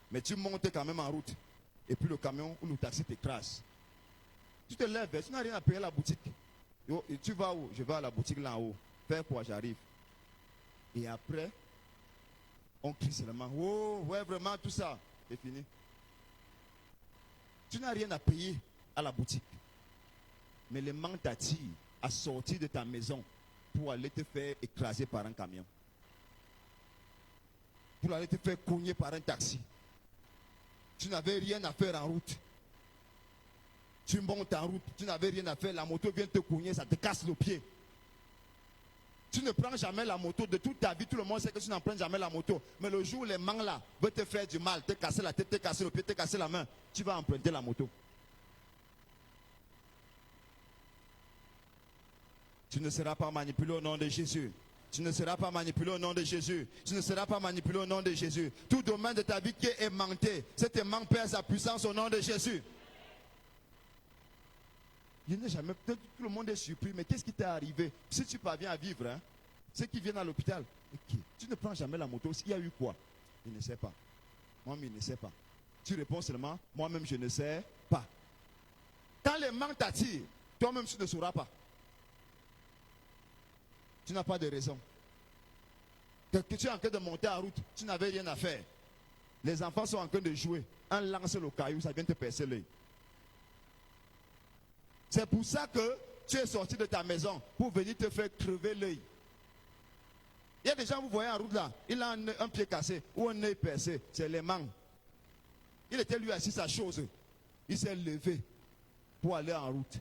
Mais tu montes quand même en route. Et puis le camion ou le taxi t'écrase. Tu te lèves, tu n'as rien à payer à la boutique. Et tu vas où? Je vais à la boutique là en haut. Faire quoi? J'arrive. Et après, on crie seulement. Oh, ouais, vraiment, tout ça. C'est fini. Tu n'as rien à payer à la boutique. Mais les mains t'attirent à sortir de ta maison pour aller te faire écraser par un camion. pour aller te faire cogner par un taxi. Tu n'avais rien à faire en route. Tu montes en route, tu n'avais rien à faire, la moto vient te cogner, ça te casse le pied. Tu ne prends jamais la moto de toute ta vie, tout le monde sait que tu n'en prends jamais la moto. Mais le jour où les mangs là veulent te faire du mal, te casser la tête, te casser le pied, te casser la main, tu vas emprunter la moto. Tu ne seras pas manipulé au nom de Jésus. Tu ne seras pas manipulé au nom de Jésus. Tu ne seras pas manipulé au nom de Jésus. Tout domaine de ta vie qui est aimanté, cet aimant perd sa puissance au nom de Jésus. Je n'ai jamais, peut-être tout le monde est surpris, mais qu'est-ce qui t'est arrivé? Si tu parviens à vivre, hein, ceux qui viennent à l'hôpital, okay, tu ne prends jamais la moto, il y a eu quoi? Il ne sait pas. Moi-même, il ne sait pas. Tu réponds seulement, moi-même, je ne sais pas. Quand les manques t'attirent, toi-même, tu ne sauras pas. Tu n'as pas de raison. Que tu es en train de monter en route, tu n'avais rien à faire. Les enfants sont en train de jouer. Un lance le caillou, ça vient te percer l'œil. C'est pour ça que tu es sorti de ta maison pour venir te faire crever l'œil. Il y a des gens, vous voyez en route là, il a un pied cassé ou un œil percé, c'est les manques. Il était lui assis sa chose. Il s'est levé pour aller en route.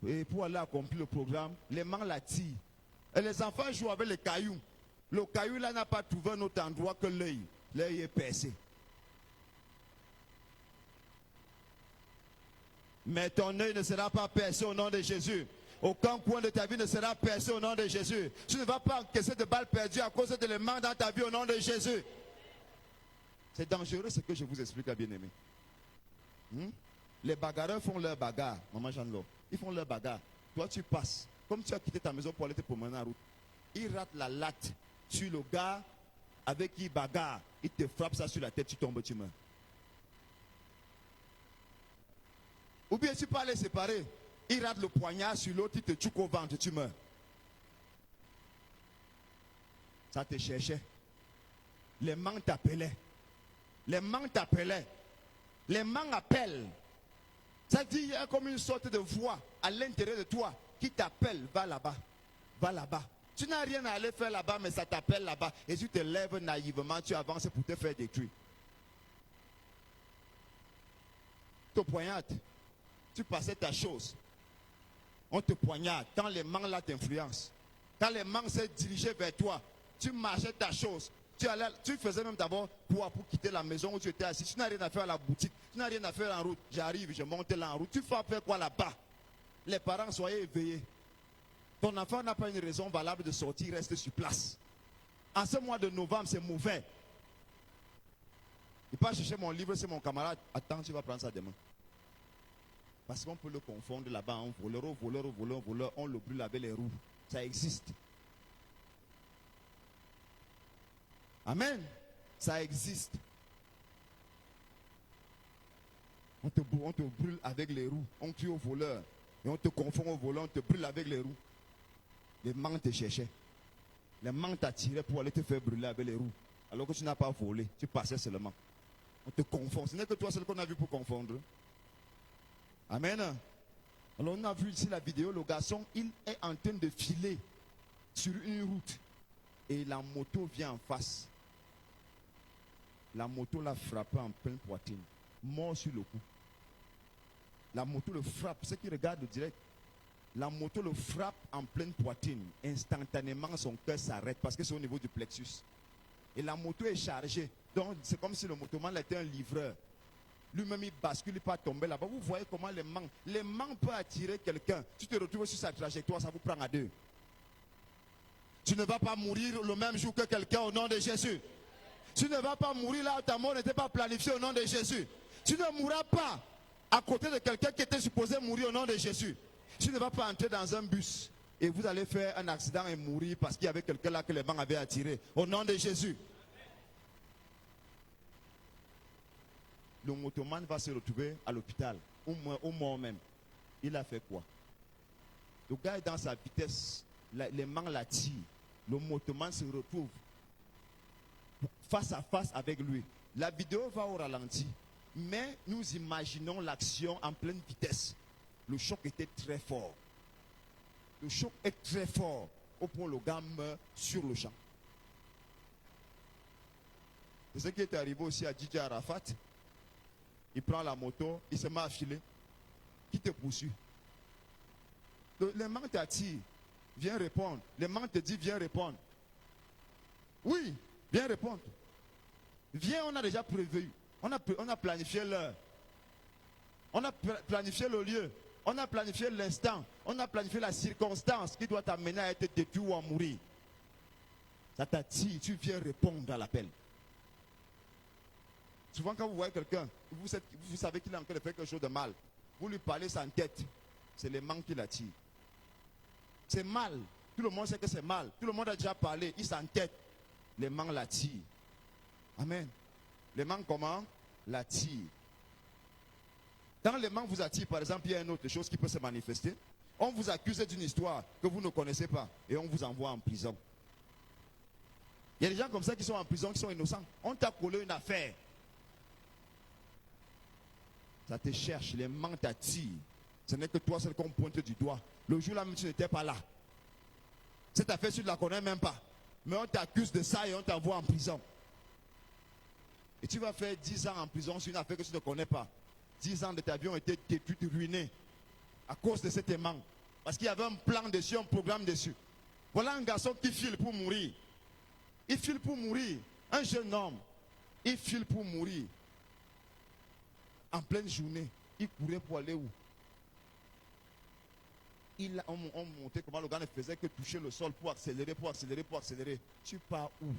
Et pour aller accomplir le programme, les manques l'attirent. Et les enfants jouent avec les cailloux. Le caillou là n'a pas trouvé un autre endroit que l'œil. L'œil est percé. Mais ton œil ne sera pas percé au nom de Jésus. Aucun coin de ta vie ne sera percé au nom de Jésus. Tu ne vas pas encaisser de balles perdues à cause de l'élément dans ta vie au nom de Jésus. C'est dangereux ce que je vous explique, bien-aimé. Les bagarreurs font leur bagarre, maman Jeanne-Lo. Ils font leur bagarre. Toi, tu passes. Comme tu as quitté ta maison pour aller te promener en route. Ils ratent la latte sur le gars avec qui il bagarre. Il te frappe ça sur la tête, tu tombes, tu meurs. Ou bien tu peux aller séparer. Il rate le poignard sur l'autre, il te tue au ventre, tu meurs. Ça te cherchait. Les manques t'appelaient. Les manques t'appelaient. Les manques appellent. Ça dit, il y a comme une sorte de voix à l'intérieur de toi qui t'appelle, va là-bas, va là-bas. Tu n'as rien à aller faire là-bas, mais ça t'appelle là-bas. Et tu te lèves naïvement, tu avances pour te faire détruire. Tu te poignardes. Tu passais ta chose. On te poignarde. Quand les manques là t'influencent. Quand les manques s'est dirigé vers toi, tu marchais ta chose. Tu faisais même d'abord pour quitter la maison où tu étais assis. Tu n'as rien à faire à la boutique. Tu n'as rien à faire en route. J'arrive, je monte là en route. Tu vas faire quoi là-bas? Les parents, soyez éveillés. Ton enfant n'a pas une raison valable de sortir, il reste sur place. En ce mois de novembre, c'est mauvais. Il part chercher mon livre, c'est mon camarade. Attends, tu vas prendre ça demain. Parce qu'on peut le confondre là-bas en voleur, on le brûle avec les roues. Ça existe. Amen. Ça existe. On te brûle avec les roues. On tue au voleur. Et on te confond au voleur, on te brûle avec les roues. Les manques te cherchaient. Les manques t'attiraient pour aller te faire brûler avec les roues. Alors que tu n'as pas volé. Tu passais seulement. On te confond. Ce n'est que toi seul qu'on a vu pour confondre. Amen. Alors on a vu ici la vidéo. Le garçon, il est en train de filer sur une route. Et la moto vient en face. La moto l'a frappé en pleine poitrine. Mort sur le coup. La moto le frappe. Ceux qui regardent le direct. La moto le frappe en pleine poitrine. Instantanément, son cœur s'arrête parce que c'est au niveau du plexus. Et la moto est chargée. Donc, c'est comme si le motoman était un livreur. Lui-même, il bascule, il peut tomber là-bas. Vous voyez comment les manques peuvent attirer quelqu'un. Tu te retrouves sur sa trajectoire, ça vous prend à deux. Tu ne vas pas mourir le même jour que quelqu'un au nom de Jésus. Tu ne vas pas mourir là où ta mort n'était pas planifiée au nom de Jésus. Tu ne mourras pas à côté de quelqu'un qui était supposé mourir au nom de Jésus. Tu ne vas pas entrer dans un bus et vous allez faire un accident et mourir parce qu'il y avait quelqu'un là que les bancs avaient attiré. Au nom de Jésus. Le motoman va se retrouver à l'hôpital, au mort même. Il a fait quoi? Le gars est dans sa vitesse, les mains l'attirent. Le motoman se retrouve face à face avec lui. La vidéo va au ralenti, mais nous imaginons l'action en pleine vitesse. Le choc était très fort. Le choc est très fort au point où le gars meurt sur le champ. C'est ce qui est arrivé aussi à DJ Arafat. Il prend la moto, il se met à filer. Qui te poursuit? Les mains t'attirent. Viens répondre. Les mains te disent viens répondre. Oui, viens répondre. Viens, on a déjà prévu. On a planifié l'heure. On a planifié le lieu. On a planifié l'instant. On a planifié la circonstance qui doit t'amener à être détruit ou à mourir. Ça t'attire, tu viens répondre à l'appel. Souvent quand vous voyez quelqu'un, vous savez qu'il est en train de faire quelque chose de mal. Vous lui parlez sans tête. C'est les manques qui l'attirent. C'est mal. Tout le monde sait que c'est mal. Tout le monde a déjà parlé. Il s'entête. Les manques l'attirent. Amen. Les manques comment? L'attirent. Quand les manques vous attirent, par exemple, il y a une autre chose qui peut se manifester. On vous accuse d'une histoire que vous ne connaissez pas et on vous envoie en prison. Il y a des gens comme ça qui sont en prison, qui sont innocents. On t'a collé une affaire. Ça te cherche, les manques t'attirent. Ce n'est que toi seul qu'on pointe du doigt. Le jour-là même tu n'étais pas là. Cette affaire, tu ne la connais même pas. Mais on t'accuse de ça et on t'envoie en prison. Et tu vas faire 10 ans en prison sur une affaire que tu ne connais pas. 10 ans de ta vie ont été détruits, ruinés à cause de cet aimant. Parce qu'il y avait un plan dessus, un programme dessus. Voilà un garçon qui file pour mourir. Il file pour mourir. Un jeune homme. Il file pour mourir. En pleine journée. Il courait pour aller où? On montait comment le gars ne faisait que toucher le sol pour accélérer, pour accélérer, pour accélérer. Tu pars où?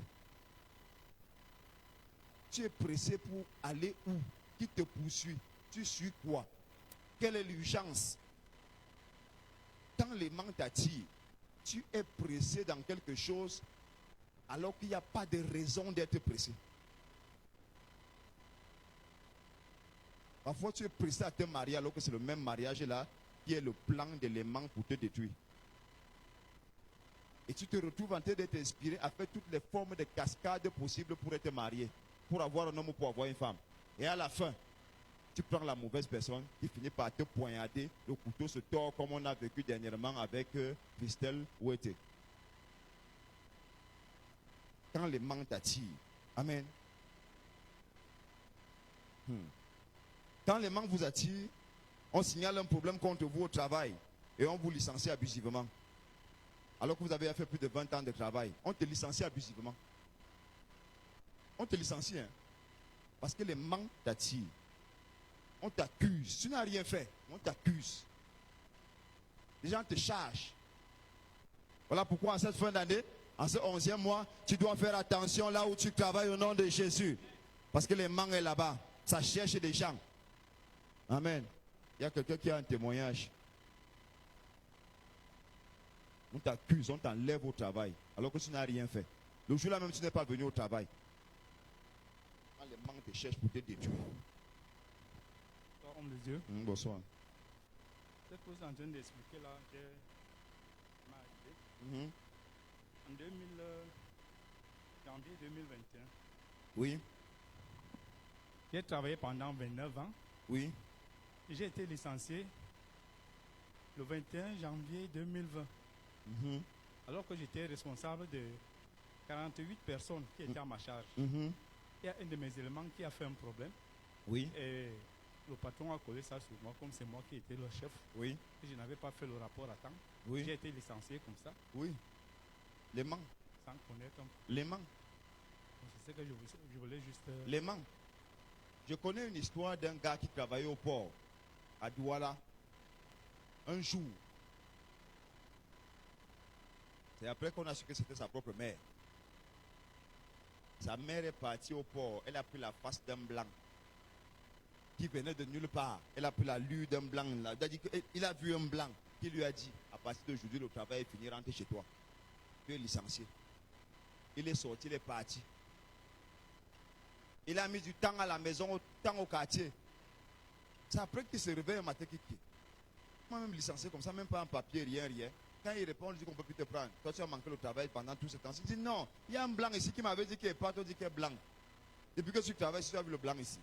Tu es pressé pour aller où? Qui te poursuit? Tu suis quoi? Quelle est l'urgence? Quand les manques t'attirent, tu es pressé dans quelque chose alors qu'il n'y a pas de raison d'être pressé. Parfois tu es pressé à te marier alors que c'est le même mariage là qui est le plan de l'aimant pour te détruire. Et tu te retrouves en train d'être inspiré à faire toutes les formes de cascades possibles pour être marié, pour avoir un homme ou pour avoir une femme. Et à la fin, tu prends la mauvaise personne qui finit par te poignarder, le couteau se tord comme on a vécu dernièrement avec Christelle Ouetté. Quand les manques t'attirent, amen. Quand les manques vous attirent, on signale un problème contre vous au travail et on vous licencie abusivement. Alors que vous avez fait plus de 20 ans de travail, on te licencie abusivement. On te licencie, hein, parce que les manques t'attirent. On t'accuse. Tu n'as rien fait, on t'accuse. Les gens te chargent. Voilà pourquoi en cette fin d'année, en ce 11e mois, tu dois faire attention là où tu travailles au nom de Jésus. Parce que les manques est là-bas. Ça cherche des gens. Amen. Il y a quelqu'un qui a un témoignage. On t'accuse, on t'enlève au travail, alors que tu n'as rien fait. Le jour-là même, tu n'es pas venu au travail. Quand les manques te cherchent pour te détruire.
Bonsoir, homme de Dieu.
Bonsoir.
Cette chose en train d'expliquer là, m'est arrivé. En janvier 2021.
Oui.
J'ai travaillé pendant 29 ans.
Oui.
Et j'ai été licencié le 21 janvier 2020. Alors que j'étais responsable de 48 personnes qui étaient à ma charge. Il y a un de mes éléments qui a fait un problème.
Oui.
Et le patron a collé ça sur moi, comme c'est moi qui étais le chef.
Oui.
Et je n'avais pas fait le rapport à temps.
Oui.
J'ai été licencié comme ça.
Oui. Les manques.
Sans connaître un peu.
Les manques.
C'est ce que je voulais juste...
Les manques. Je connais une histoire d'un gars qui travaillait au port, à Douala. Un jour, c'est après qu'on a su que c'était sa propre mère. Sa mère est partie au port. Elle a pris la face d'un blanc qui venait de nulle part. Elle a pris la lue d'un blanc. Il a vu un blanc qui lui a dit, à partir d'aujourd'hui, le travail est fini, rentre chez toi. Tu es licencié. Il est sorti, il est parti. Il a mis du temps à la maison, temps au quartier. C'est après qu'il se réveille un matin qu'il quitte. Moi-même licencié comme ça, même pas un papier, rien. Quand il répond, je dis qu'on ne peut plus te prendre. Toi, tu as manqué le travail pendant tout ce temps. Il dit non, il y a un blanc ici qui m'avait dit qu'il n'est pas, toi, dit qu'il est blanc. Depuis que tu travailles, tu as vu le blanc ici.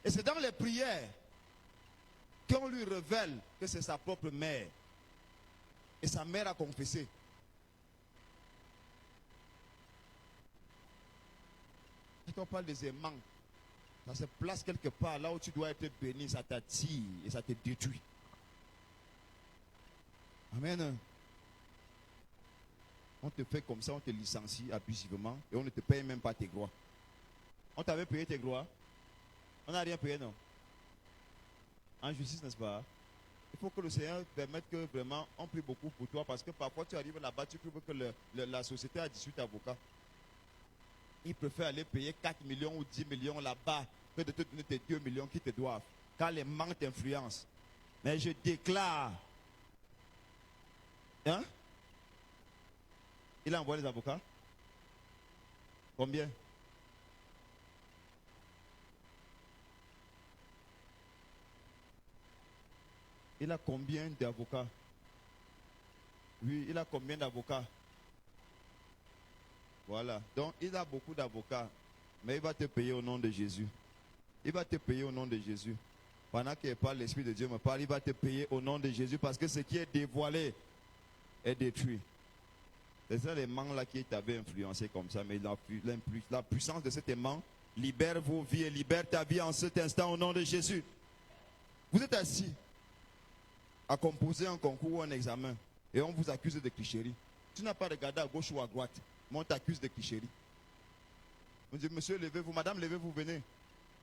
Et c'est dans les prières qu'on lui révèle que c'est sa propre mère. Et sa mère a confessé. Quand on parle des aimants, ça se place quelque part là où tu dois être béni, ça t'attire et ça te détruit. Amen. On te fait comme ça, on te licencie abusivement et on ne te paye même pas tes droits. On t'avait payé tes droits. On n'a rien payé, non? En justice, n'est-ce pas? Il faut que le Seigneur permette que vraiment on prie beaucoup pour toi parce que parfois tu arrives là-bas, tu trouves que la société a 18 avocats. Ils préfèrent aller payer 4 millions ou 10 millions là-bas que de te donner tes 2 millions qui te doivent. Car les manques t'influencent. Mais je déclare. Hein? Il a envoyé les avocats? Combien? Il a combien d'avocats? Oui, il a combien d'avocats? Voilà. Donc, il a beaucoup d'avocats. Mais il va te payer au nom de Jésus. Il va te payer au nom de Jésus. Pendant qu'il parle, l'Esprit de Dieu me parle, il va te payer au nom de Jésus parce que ce qui est dévoilé est détruit. C'est ça l'aimant là qui t'avait influencé comme ça. Mais la puissance de cet aimant libère vos vies et libère ta vie en cet instant au nom de Jésus. Vous êtes assis à composer un concours ou un examen et on vous accuse de tricherie. Tu n'as pas regardé à gauche ou à droite, mais on t'accuse de tricherie. On dit, monsieur, levez-vous, madame, levez-vous, venez.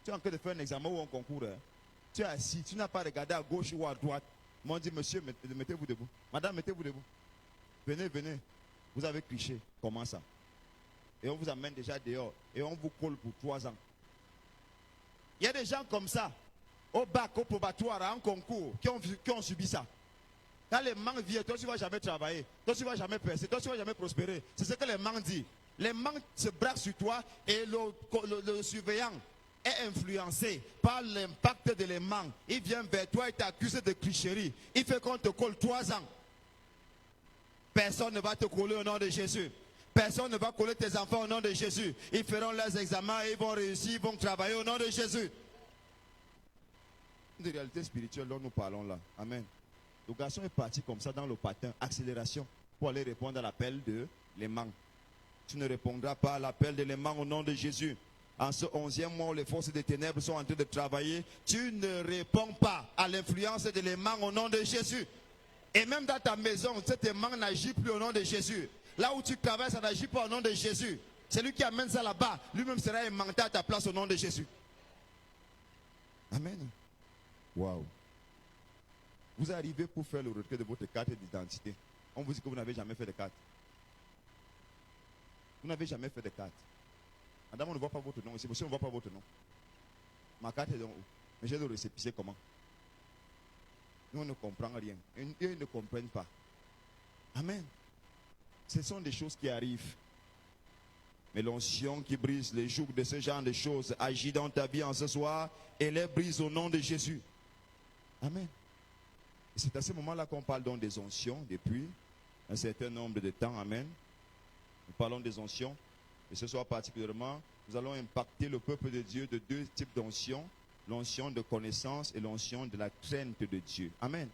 Tu es en train de faire un examen ou un concours. Hein? Tu es assis, tu n'as pas regardé à gauche ou à droite. Mais on dit, monsieur, mettez-vous debout. Madame, mettez-vous debout. Venez, venez. Vous avez triché. Comment ça? Et on vous amène déjà dehors. Et on vous colle pour 3 ans. Il y a des gens comme ça, au bac, au probatoire, en concours, qui ont subi ça. Quand les manques viennent, toi tu ne vas jamais travailler, toi tu ne vas jamais percer, toi tu ne vas jamais prospérer. C'est ce que les manques disent. Les manques se braquent sur toi et le surveillant est influencé par l'impact de l'aimant. Il vient vers toi et t'accuse de tricherie. Il fait qu'on te colle 3 ans. Personne ne va te coller au nom de Jésus. Personne ne va coller tes enfants au nom de Jésus. Ils feront leurs examens et ils vont réussir, ils vont travailler au nom de Jésus. Une réalité spirituelle dont nous parlons là. Amen. Le garçon est parti comme ça dans le patin, accélération, pour aller répondre à l'appel de l'aimant. Tu ne répondras pas à l'appel de l'aimant au nom de Jésus. En ce 11e mois où les forces des ténèbres sont en train de travailler, tu ne réponds pas à l'influence de l'aimant au nom de Jésus. Et même dans ta maison, cet aimant n'agit plus au nom de Jésus. Là où tu travailles, ça n'agit pas au nom de Jésus. Celui qui amène ça là-bas, lui-même sera aimanté à ta place au nom de Jésus. Amen. Waouh. Vous arrivez pour faire le retrait de votre carte d'identité. On vous dit que vous n'avez jamais fait de carte. Vous n'avez jamais fait de carte. Madame, on ne voit pas votre nom ici. Monsieur, on ne voit pas votre nom. Ma carte est donc où? Mais j'ai le récépissé comment? Nous, on ne comprend rien. Et ils ne comprennent pas. Amen. Ce sont des choses qui arrivent. Mais l'onction qui brise les jougs de ce genre de choses agit dans ta vie en ce soir et les brise au nom de Jésus. Amen. Et c'est à ce moment-là qu'on parle donc des onction depuis un certain nombre de temps. Amen. Nous parlons des onction. Et ce soir particulièrement, nous allons impacter le peuple de Dieu de 2 types d'onction. L'onction de connaissance et l'onction de la crainte de Dieu. Amen.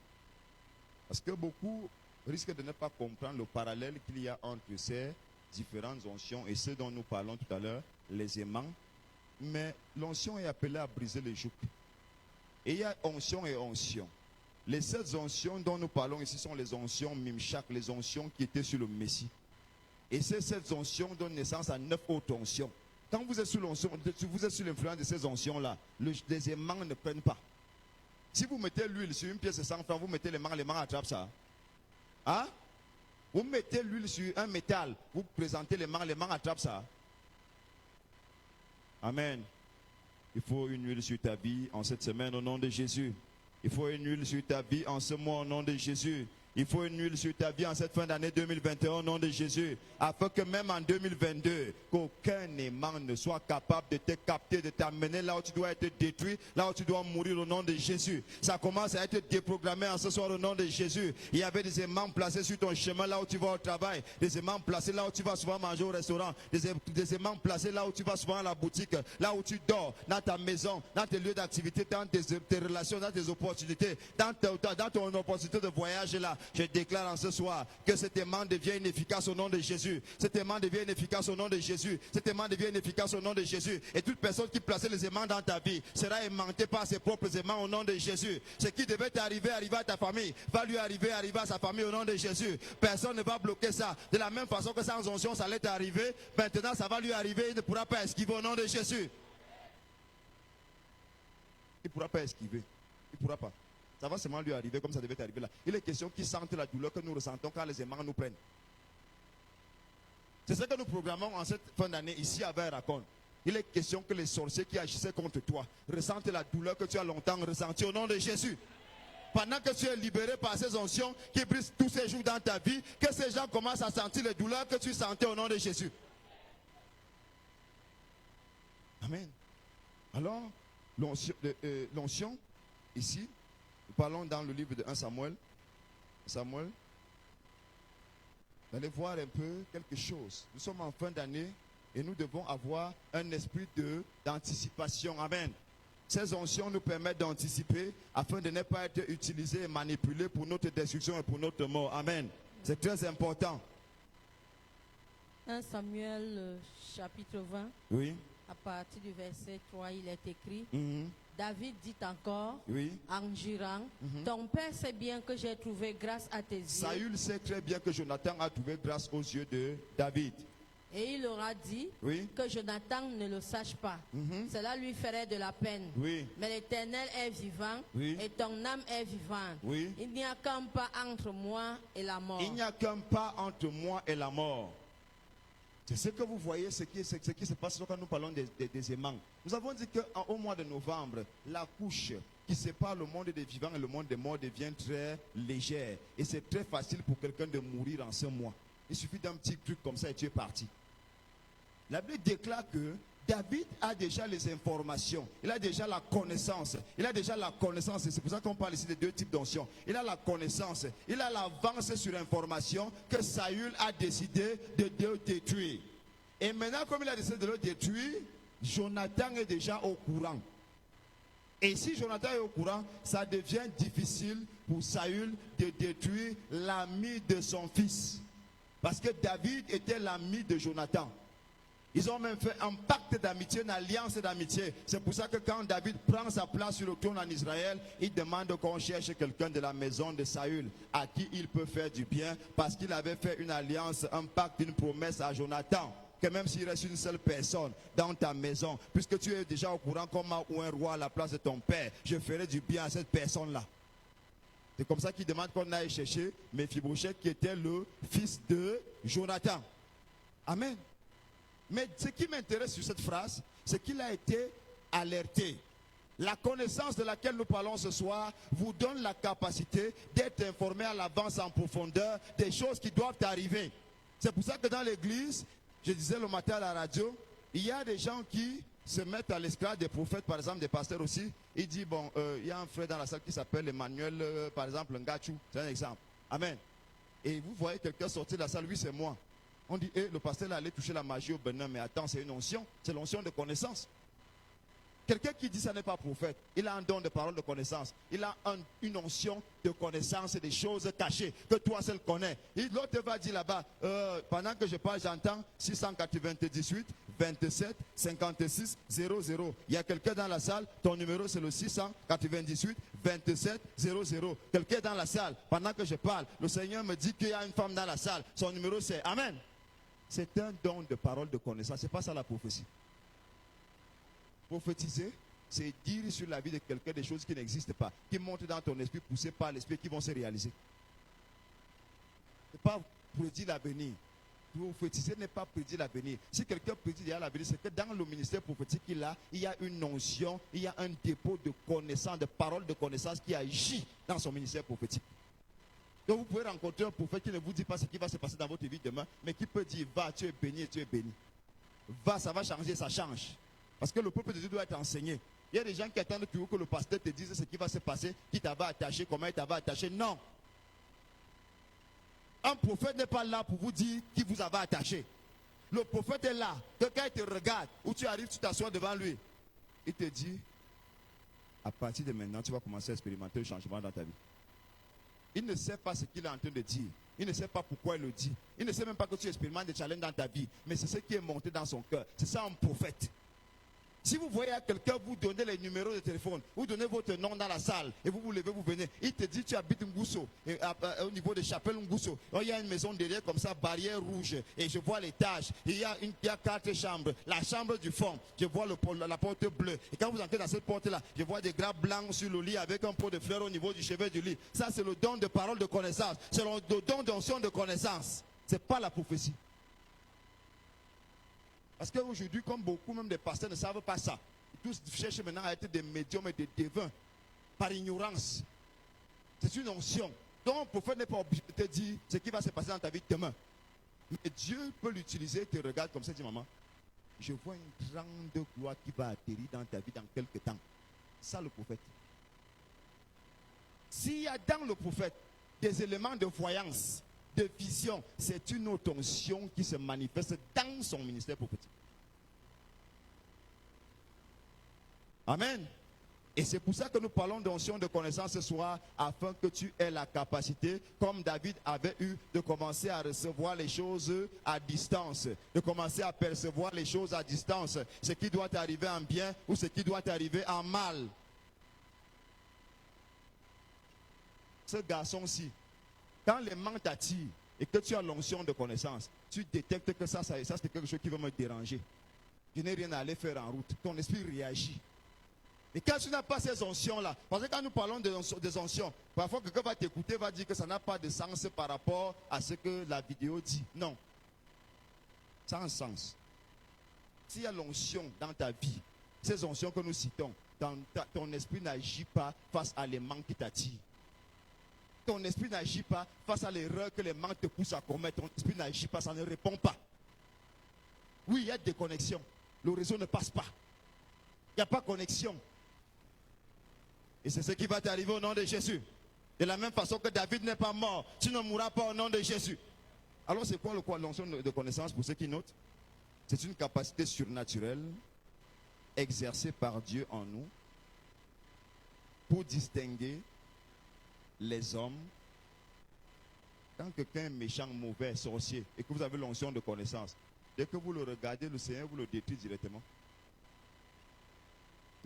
Parce que beaucoup risquent de ne pas comprendre le parallèle qu'il y a entre ces différentes onction et ce dont nous parlons tout à l'heure, les aimants. Mais l'onction est appelée à briser les jougs. Et il y a onction et onction. Les 7 oncions dont nous parlons ici sont les oncions Mimshak, les oncions qui étaient sur le Messie. Et ces 7 oncions donnent naissance à 9 autres oncions. Quand vous êtes sous l'onction, vous êtes sous l'influence de ces oncions-là, les aimants ne prennent pas. Si vous mettez l'huile sur une pièce de 100 francs, vous mettez les mains attrapent ça. Hein? Vous mettez l'huile sur un métal, vous présentez les mains attrapent ça. Amen. Il faut une huile sur ta vie en cette semaine au nom de Jésus. Il faut une huile sur ta vie en ce mois au nom de Jésus. Il faut une huile sur ta vie en cette fin d'année 2021 au nom de Jésus. Afin que même en 2022, qu'aucun aimant ne soit capable de te capter, de t'amener là où tu dois être détruit, là où tu dois mourir au nom de Jésus. Ça commence à être déprogrammé en ce soir au nom de Jésus. Il y avait des aimants placés sur ton chemin là où tu vas au travail. Des aimants placés là où tu vas souvent manger au restaurant. Des aimants placés là où tu vas souvent à la boutique. Là où tu dors, dans ta maison, dans tes lieux d'activité, dans tes relations, dans tes opportunités, dans ton opportunité de voyage là. Je déclare en ce soir que cet aimant devient inefficace au nom de Jésus. Cet aimant devient inefficace au nom de Jésus. Cet aimant devient inefficace au nom de Jésus. Et toute personne qui plaçait les aimants dans ta vie sera aimantée par ses propres aimants au nom de Jésus. Ce qui devait t'arriver, arriver à ta famille, va lui arriver à sa famille au nom de Jésus. Personne ne va bloquer ça. De la même façon que sans onction, ça allait t'arriver, maintenant ça va lui arriver, il ne pourra pas esquiver au nom de Jésus. Il ne pourra pas esquiver. Il ne pourra pas. Ça va seulement lui arriver comme ça devait arriver là. Il est question qu'il sente la douleur que nous ressentons quand les aimants nous prennent. C'est ce que nous programmons en cette fin d'année ici à Veracon. Il est question que les sorciers qui agissaient contre toi ressentent la douleur que tu as longtemps ressentie au nom de Jésus. Pendant que tu es libéré par ces onction qui brisent tous ces jours dans ta vie, que ces gens commencent à sentir les douleurs que tu sentais au nom de Jésus. Amen. Alors, l'onction, ici, nous parlons dans le livre de 1 Samuel. Samuel, vous allez voir un peu quelque chose. Nous sommes en fin d'année et nous devons avoir un esprit d'anticipation. Amen. Ces onctions nous permettent d'anticiper afin de ne pas être utilisés et manipulés pour notre destruction et pour notre mort. Amen. C'est très important.
1 Samuel chapitre 20.
Oui.
À partir du verset 3, il est écrit.
Mm-hmm.
David dit encore,
oui,
en jurant, ton père sait bien que j'ai trouvé grâce à tes yeux.
Saül sait très bien que Jonathan a trouvé grâce aux yeux de David.
Et il aura dit que Jonathan ne le sache pas. Cela lui ferait de la peine.
Oui.
Mais l'Éternel est vivant et ton âme est vivante.
Oui.
Il n'y a qu'un pas entre moi et la mort.
Il n'y a qu'un pas entre moi et la mort. C'est ce que vous voyez, ce qui se passe quand nous parlons des aimants. Nous avons dit qu'au mois de novembre, la couche qui sépare le monde des vivants et le monde des morts devient très légère. Et c'est très facile pour quelqu'un de mourir en ce mois. Il suffit d'un petit truc comme ça et tu es parti. La Bible déclare que David a déjà les informations. Il a déjà la connaissance. Il a déjà la connaissance. Et c'est pour ça qu'on parle ici de deux types d'onction. Il a la connaissance. Il a l'avance sur l'information que Saül a décidé de le détruire. Et maintenant, comme il a décidé de le détruire, Jonathan est déjà au courant. Et si Jonathan est au courant, ça devient difficile pour Saül de détruire l'ami de son fils. Parce que David était l'ami de Jonathan. Ils ont même fait un pacte d'amitié, une alliance d'amitié. C'est pour ça que quand David prend sa place sur le trône en Israël, il demande qu'on cherche quelqu'un de la maison de Saül à qui il peut faire du bien parce qu'il avait fait une alliance, un pacte, une promesse à Jonathan. Que même s'il reste une seule personne dans ta maison, puisque tu es déjà au courant comme un roi à la place de ton père, je ferai du bien à cette personne-là. C'est comme ça qu'il demande qu'on aille chercher Méphibosheth qui était le fils de Jonathan. Amen. Mais ce qui m'intéresse sur cette phrase, c'est qu'il a été alerté. La connaissance de laquelle nous parlons ce soir vous donne la capacité d'être informé à l'avance en profondeur des choses qui doivent arriver. C'est pour ça que dans l'église, je disais le matin à la radio, il y a des gens qui se mettent à l'esclave des prophètes, par exemple des pasteurs aussi. Il dit, bon, il y a un frère dans la salle qui s'appelle Emmanuel, par exemple, Ngachou, c'est un exemple. Amen. Et vous voyez quelqu'un sortir de la salle, oui c'est moi. On dit, le pasteur là allait toucher la magie au Bénin, mais attends, c'est une onction, c'est l'onction de connaissance. Quelqu'un qui dit ça n'est pas prophète, il a un don de parole de connaissance, il a une onction de connaissance et des choses cachées que toi seul connais. L'autre va dire là-bas, pendant que je parle, j'entends 698, 27, 56, 00. Il y a quelqu'un dans la salle, ton numéro c'est le 698, 27, 00. Quelqu'un dans la salle, pendant que je parle, le Seigneur me dit qu'il y a une femme dans la salle, son numéro c'est Amen. C'est un don de parole de connaissance, c'est pas ça la prophétie. Prophétiser, c'est dire sur la vie de quelqu'un des choses qui n'existent pas, qui montent dans ton esprit, poussées par l'esprit, qui vont se réaliser. Ce n'est pas prédire l'avenir. Prophétiser n'est pas prédire l'avenir. Si quelqu'un prédit déjà l'avenir, c'est que dans le ministère prophétique il y a une notion, il y a un dépôt de connaissances, de paroles de connaissances qui agit dans son ministère prophétique. Donc vous pouvez rencontrer un prophète qui ne vous dit pas ce qui va se passer dans votre vie demain, mais qui peut dire, va, tu es béni et tu es béni. Va, ça va changer, ça change. Parce que le peuple de Dieu doit être enseigné. Il y a des gens qui attendent toujours que le pasteur te dise ce qui va se passer, qui t'avait attaché, comment il t'avait attaché. Non. Un prophète n'est pas là pour vous dire qui vous avait attaché. Le prophète est là. Que quand il te regarde, où tu arrives, tu t'assois devant lui. Il te dit, à partir de maintenant, tu vas commencer à expérimenter le changement dans ta vie. Il ne sait pas ce qu'il est en train de dire. Il ne sait pas pourquoi il le dit. Il ne sait même pas que tu expérimentes des challenges dans ta vie. Mais c'est ce qui est monté dans son cœur. C'est ça un prophète. Si vous voyez à quelqu'un vous donner les numéros de téléphone, vous donnez votre nom dans la salle et vous vous levez, vous venez, il te dit tu habites Ngousso, au niveau de Chapelle Ngousso. Il y a une maison derrière comme ça, barrière rouge, et je vois l'étage. Il y a 4 chambres. La chambre du fond, je vois la porte bleue. Et quand vous entrez dans cette porte-là, je vois des draps blancs sur le lit avec un pot de fleurs au niveau du chevet du lit. Ça, c'est le don de parole de connaissance. C'est le don d'onction de connaissance. Ce n'est pas la prophétie. Parce qu'aujourd'hui, comme beaucoup même des pasteurs ne savent pas ça, ils tous cherchent maintenant à être des médiums et des devins par ignorance. C'est une onction. Donc, le prophète n'est pas obligé de te dire ce qui va se passer dans ta vie demain. Mais Dieu peut l'utiliser, il te regarde comme ça, dit maman, je vois une grande gloire qui va atterrir dans ta vie dans quelques temps. Ça, le prophète. S'il y a dans le prophète des éléments de voyance, de vision, c'est une autre onction qui se manifeste dans son ministère prophétique. Amen. Et c'est pour ça que nous parlons d'onction de connaissance ce soir, afin que tu aies la capacité, comme David avait eu, de commencer à recevoir les choses à distance, de commencer à percevoir les choses à distance, ce qui doit t'arriver en bien ou ce qui doit t'arriver en mal. Ce garçon-ci, quand les mains t'attirent et que tu as l'onction de connaissance, tu détectes que ça c'est quelque chose qui va me déranger. Je n'ai rien à aller faire en route. Ton esprit réagit. Et quand tu n'as pas ces oncions-là, parce que quand nous parlons des onction, parfois quelqu'un va t'écouter, va dire que ça n'a pas de sens par rapport à ce que la vidéo dit. Non. Ça a un sens. S'il y a l'onction dans ta vie, ces oncions que nous citons, ton esprit n'agit pas face à l'élément qui t'attire. Ton esprit n'agit pas face à l'erreur que les manques te poussent à commettre. Ton esprit n'agit pas, ça ne répond pas. Oui, il y a des connexions. Le réseau ne passe pas. Il n'y a pas de connexion. Et c'est ce qui va t'arriver au nom de Jésus. De la même façon que David n'est pas mort, tu ne mourras pas au nom de Jésus. Alors c'est quoi l'onction de connaissance pour ceux qui notent? C'est une capacité surnaturelle exercée par Dieu en nous pour distinguer les hommes. Quand quelqu'un est méchant, mauvais, sorcier, et que vous avez l'onction de connaissance, dès que vous le regardez, le Seigneur vous le détruit directement.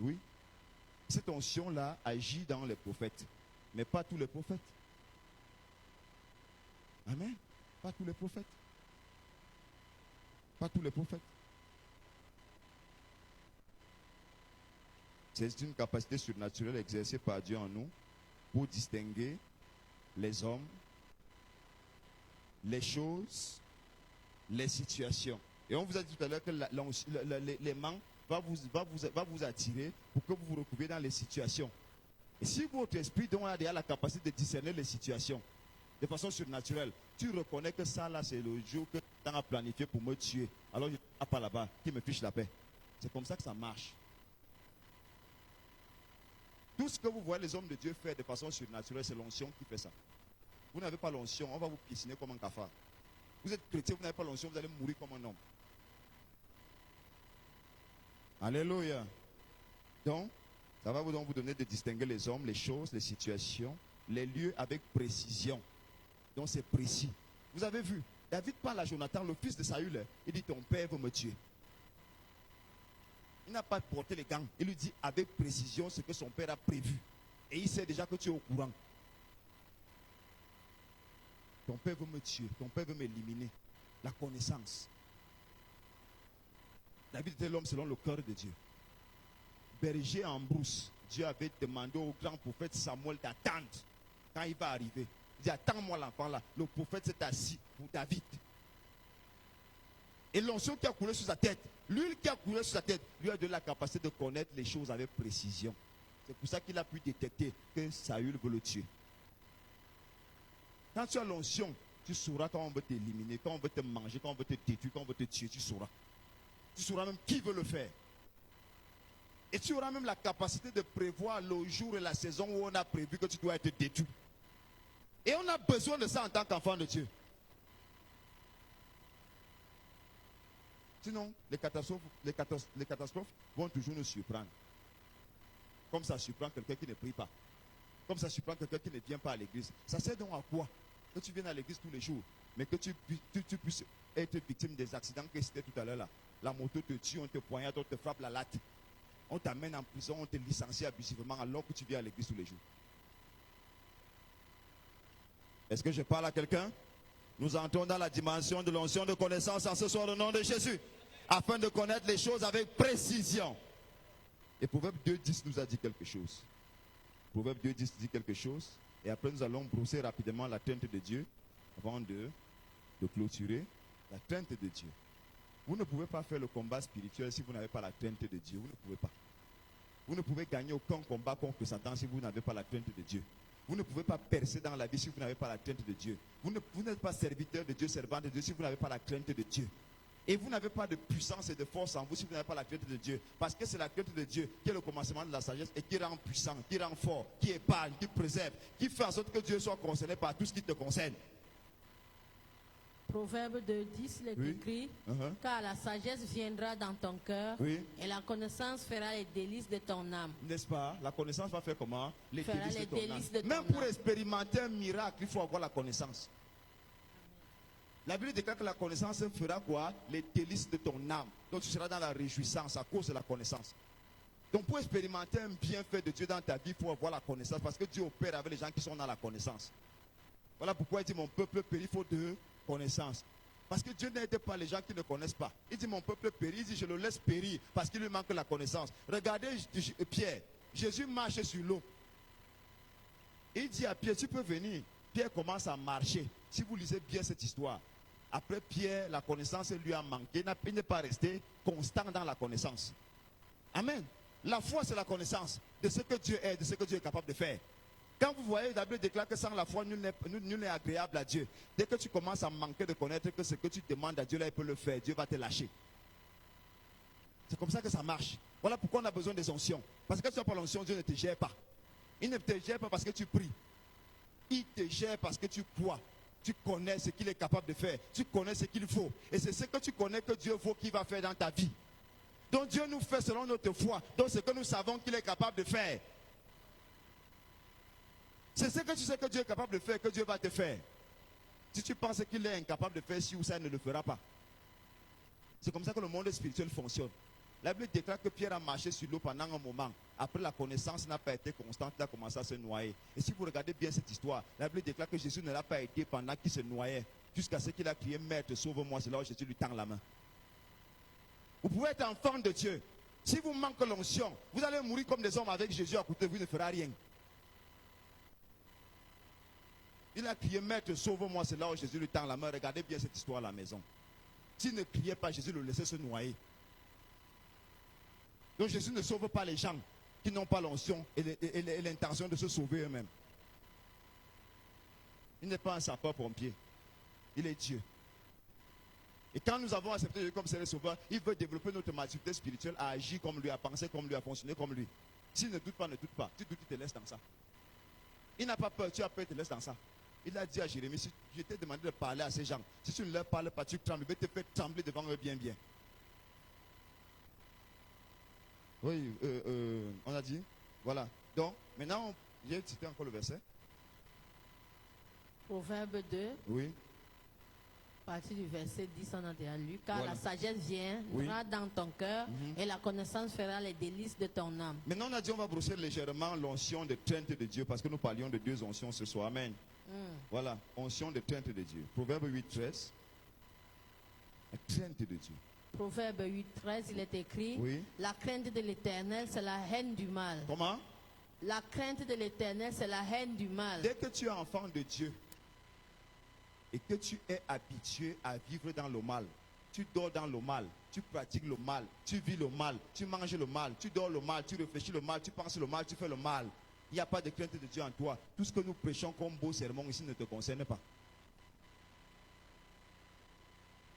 Oui. Cette onction-là agit dans les prophètes, mais pas tous les prophètes. Amen. Pas tous les prophètes. Pas tous les prophètes. C'est une capacité surnaturelle exercée par Dieu en nous pour distinguer les hommes, les choses, les situations. Et on vous a dit tout à l'heure que l'aimant va vous attirer pour que vous vous retrouviez dans les situations. Et si votre esprit donc a déjà la capacité de discerner les situations de façon surnaturelle, tu reconnais que ça là c'est le jour que tu as planifié pour me tuer. Alors je ne vais pas là-bas, qui me fiche la paix. C'est comme ça que ça marche. Tout ce que vous voyez les hommes de Dieu faire de façon surnaturelle, c'est l'onction qui fait ça. Vous n'avez pas l'onction, on va vous pisciner comme un cafard. Vous êtes chrétien, vous n'avez pas l'onction, vous allez mourir comme un homme. Alléluia. Donc, ça va vous donner de distinguer les hommes, les choses, les situations, les lieux avec précision. Donc c'est précis. Vous avez vu, David parle à Jonathan, le fils de Saül, il dit ton père veut me tuer. Il n'a pas porté les gants. Il lui dit avec précision ce que son père a prévu. Et il sait déjà que tu es au courant. Ton père veut me tuer. Ton père veut m'éliminer. La connaissance. David était l'homme selon le cœur de Dieu. Berger en brousse. Dieu avait demandé au grand prophète Samuel d'attendre quand il va arriver. Il dit attends-moi l'enfant là. Le prophète s'est assis pour David. Et l'onction qui a coulé sur sa tête, l'huile qui a coulé sur sa tête, lui a donné la capacité de connaître les choses avec précision. C'est pour ça qu'il a pu détecter que Saül veut le tuer. Quand tu as l'onction, tu sauras quand on veut t'éliminer, quand on veut te manger, quand on veut te détruire, quand on veut te tuer, tu sauras. Tu sauras même qui veut le faire. Et tu auras même la capacité de prévoir le jour et la saison où on a prévu que tu dois être détruit. Et on a besoin de ça en tant qu'enfant de Dieu. Sinon, les catastrophes vont toujours nous surprendre. Comme ça surprend quelqu'un qui ne prie pas. Comme ça surprend quelqu'un qui ne vient pas à l'église. Ça sert donc à quoi? Que tu viennes à l'église tous les jours, mais que tu puisses être victime des accidents que c'était tout à l'heure là. La moto te tue, on te poignarde, on te frappe la latte. On t'amène en prison, on te licencie abusivement alors que tu viens à l'église tous les jours. Est-ce que je parle à quelqu'un? Nous entrons dans la dimension de l'onction de connaissance en ce soir au nom de Jésus, afin de connaître les choses avec précision. Et Proverbe 2.10 nous a dit quelque chose. Proverbe 2.10 dit quelque chose. Et après nous allons brosser rapidement la crainte de Dieu avant de clôturer. La crainte de Dieu. Vous ne pouvez pas faire le combat spirituel si vous n'avez pas la crainte de Dieu. Vous ne pouvez pas. Vous ne pouvez gagner aucun combat contre Satan si vous n'avez pas la crainte de Dieu. Vous ne pouvez pas percer dans la vie si vous n'avez pas la crainte de Dieu. Vous n'êtes pas serviteur de Dieu, servant de Dieu si vous n'avez pas la crainte de Dieu. Et vous n'avez pas de puissance et de force en vous si vous n'avez pas la crainte de Dieu. Parce que c'est la crainte de Dieu qui est le commencement de la sagesse et qui rend puissant, qui rend fort, qui épargne, qui préserve, qui fait en sorte que Dieu soit concerné par tout ce qui te concerne.
Proverbe 2.10, il est écrit, car la sagesse viendra dans ton cœur et la connaissance fera les délices de ton âme.
N'est-ce pas? La connaissance va faire comment? Les
fera
délices
les
de ton
délices
âme.
de ton
Même pour
âme.
expérimenter un miracle, il faut avoir la connaissance. La Bible déclare que la connaissance fera quoi? Les délices de ton âme. Donc tu seras dans la réjouissance à cause de la connaissance. Donc pour expérimenter un bienfait de Dieu dans ta vie, il faut avoir la connaissance. Parce que Dieu opère avec les gens qui sont dans la connaissance. Voilà pourquoi il dit mon peuple périt faute de connaissance. Parce que Dieu n'aide pas les gens qui ne connaissent pas. Il dit mon peuple périt, il dit je le laisse périr parce qu'il lui manque la connaissance. Regardez Pierre. Jésus marche sur l'eau. Il dit à Pierre, tu peux venir. Pierre commence à marcher. Si vous lisez bien cette histoire, après Pierre, la connaissance lui a manqué. Il n'est pas resté constant dans la connaissance. Amen. La foi, c'est la connaissance de ce que Dieu est, de ce que Dieu est capable de faire. Quand vous voyez, la Bible déclare que sans la foi, nul n'est agréable à Dieu. Dès que tu commences à manquer de connaître que ce que tu demandes à Dieu, là, il peut le faire. Dieu va te lâcher. C'est comme ça que ça marche. Voilà pourquoi on a besoin des onction. Parce que quand tu n'as pas l'onction, Dieu ne te gère pas. Il ne te gère pas parce que tu pries. Il te gère parce que tu crois. Tu connais ce qu'il est capable de faire. Tu connais ce qu'il faut. Et c'est ce que tu connais que Dieu vaut qu'il va faire dans ta vie. Donc Dieu nous fait selon notre foi. Donc ce que nous savons qu'il est capable de faire. C'est ce que tu sais que Dieu est capable de faire, que Dieu va te faire. Si tu penses qu'il est incapable de faire ci ou ça, il ne le fera pas. C'est comme ça que le monde spirituel fonctionne. La Bible déclare que Pierre a marché sur l'eau pendant un moment. Après, la connaissance n'a pas été constante, il a commencé à se noyer. Et si vous regardez bien cette histoire, la Bible déclare que Jésus ne l'a pas aidé pendant qu'il se noyait. Jusqu'à ce qu'il a crié, Maître, sauve-moi. C'est là où Jésus lui tend la main. Vous pouvez être enfant de Dieu. Si vous manquez l'onction, vous allez mourir comme des hommes avec Jésus à côté de vous, il ne fera rien. Il a crié, Maître, sauve-moi. C'est là où Jésus lui tend la main. Regardez bien cette histoire à la maison. S'il ne criait pas, Jésus le laissait se noyer. Donc Jésus ne sauve pas les gens qui n'ont pas l'onction et l'intention de se sauver eux-mêmes. Il n'est pas un sapeur-pompier. Il est Dieu. Et quand nous avons accepté Dieu comme Seigneur Sauveur, il veut développer notre maturité spirituelle à agir comme lui, à penser comme lui, à fonctionner comme lui. S'il ne doute pas, ne doute pas. Tu doutes, il te laisse dans ça. Il n'a pas peur, tu as peur, il te laisse dans ça. Il a dit à Jérémie, si je t'ai demandé de parler à ces gens, si tu ne leur parles pas, tu trembles, il va te faire trembler devant eux bien. Oui, on a dit, voilà. Donc, maintenant, j'ai cité encore le verset.
Proverbe 2.
Oui.
À partir du verset 10, on a déjà lu. Car
voilà.
la sagesse viendra dans ton cœur et la connaissance fera les délices de ton âme.
Maintenant, on a dit on va brosser légèrement l'onction de crainte de Dieu parce que nous parlions de deux oncions ce soir. Amen. Voilà, onction de crainte de Dieu. Proverbe 8.13. La crainte de Dieu.
Proverbe 8.13, il est écrit, la crainte de l'Éternel, c'est la haine du mal.
Comment?
La crainte de l'Éternel, c'est la haine du mal.
Dès que tu es enfant de Dieu et que tu es habitué à vivre dans le mal, tu dors dans le mal, tu pratiques le mal, tu vis le mal, tu manges le mal, tu dors le mal, tu réfléchis le mal, tu penses le mal, tu fais le mal. Il n'y a pas de crainte de Dieu en toi. Tout ce que nous prêchons comme beau sermon ici ne te concerne pas.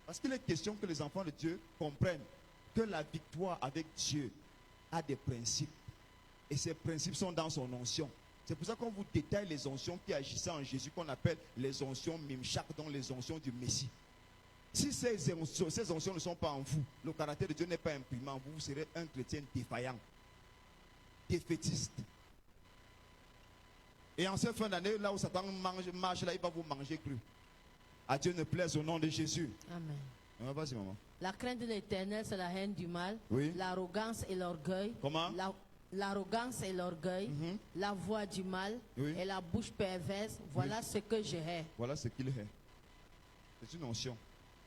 Parce qu'il est question que les enfants de Dieu comprennent que la victoire avec Dieu a des principes. Et ces principes sont dans son onction. C'est pour ça qu'on vous détaille les onction qui agissaient en Jésus, qu'on appelle les onction Mimchak, donc les onction du Messie. Si ces onction ne sont pas en vous, le caractère de Dieu n'est pas imprimé en vous, vous serez un chrétien défaillant, défaitiste. Et en cette fin d'année, là où Satan marche, là, il va vous manger cru. À Dieu ne plaise au nom de Jésus.
Amen.
Vas-y, maman.
La crainte de l'Éternel, c'est la haine du mal,
Oui.
l'arrogance et l'orgueil.
Comment?
L'arrogance et l'orgueil, la voix du mal et la bouche perverse. Voilà ce que je hais.
Voilà ce qu'il est. C'est une onction.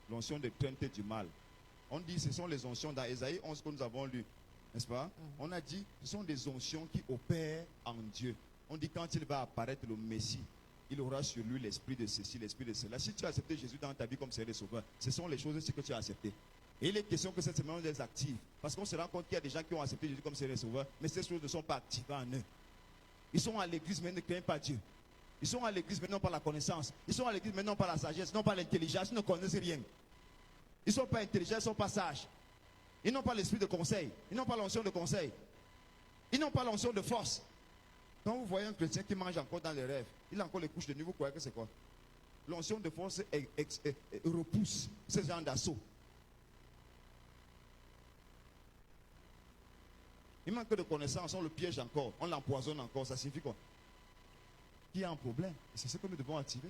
L'onction de crainte du mal. On dit ce sont les onction dans Ésaïe 11 que nous avons lu. N'est-ce pas? On a dit ce sont des onctions qui opèrent en Dieu. On dit quand il va apparaître le Messie, il aura sur lui l'esprit de ceci, l'esprit de cela. Si tu as accepté Jésus dans ta vie comme Seigneur et Sauveur, ce sont les choses que tu as acceptées. Et il est question que cette semaine on les active. Parce qu'on se rend compte qu'il y a des gens qui ont accepté Jésus comme Seigneur et Sauveur, mais ces choses ne sont pas activées en eux. Ils sont à l'église mais ils ne craignent pas Dieu. Ils sont à l'église mais non par la connaissance. Ils sont à l'église mais non par la sagesse, non par l'intelligence. Ils ne connaissent rien. Ils ne sont pas intelligents, ils ne sont pas sages. Ils n'ont pas l'esprit de conseil. Ils n'ont pas l'onction de conseil. Ils n'ont pas l'onction de force. Quand vous voyez un chrétien qui mange encore dans les rêves, il a encore les couches de nuit, vous croyez que c'est quoi? L'onction de force repousse ce genre d'assaut. Il manque de connaissances, on le piège encore, on l'empoisonne encore, ça signifie quoi? Qu'il y a un problème. Et c'est ce que nous devons activer.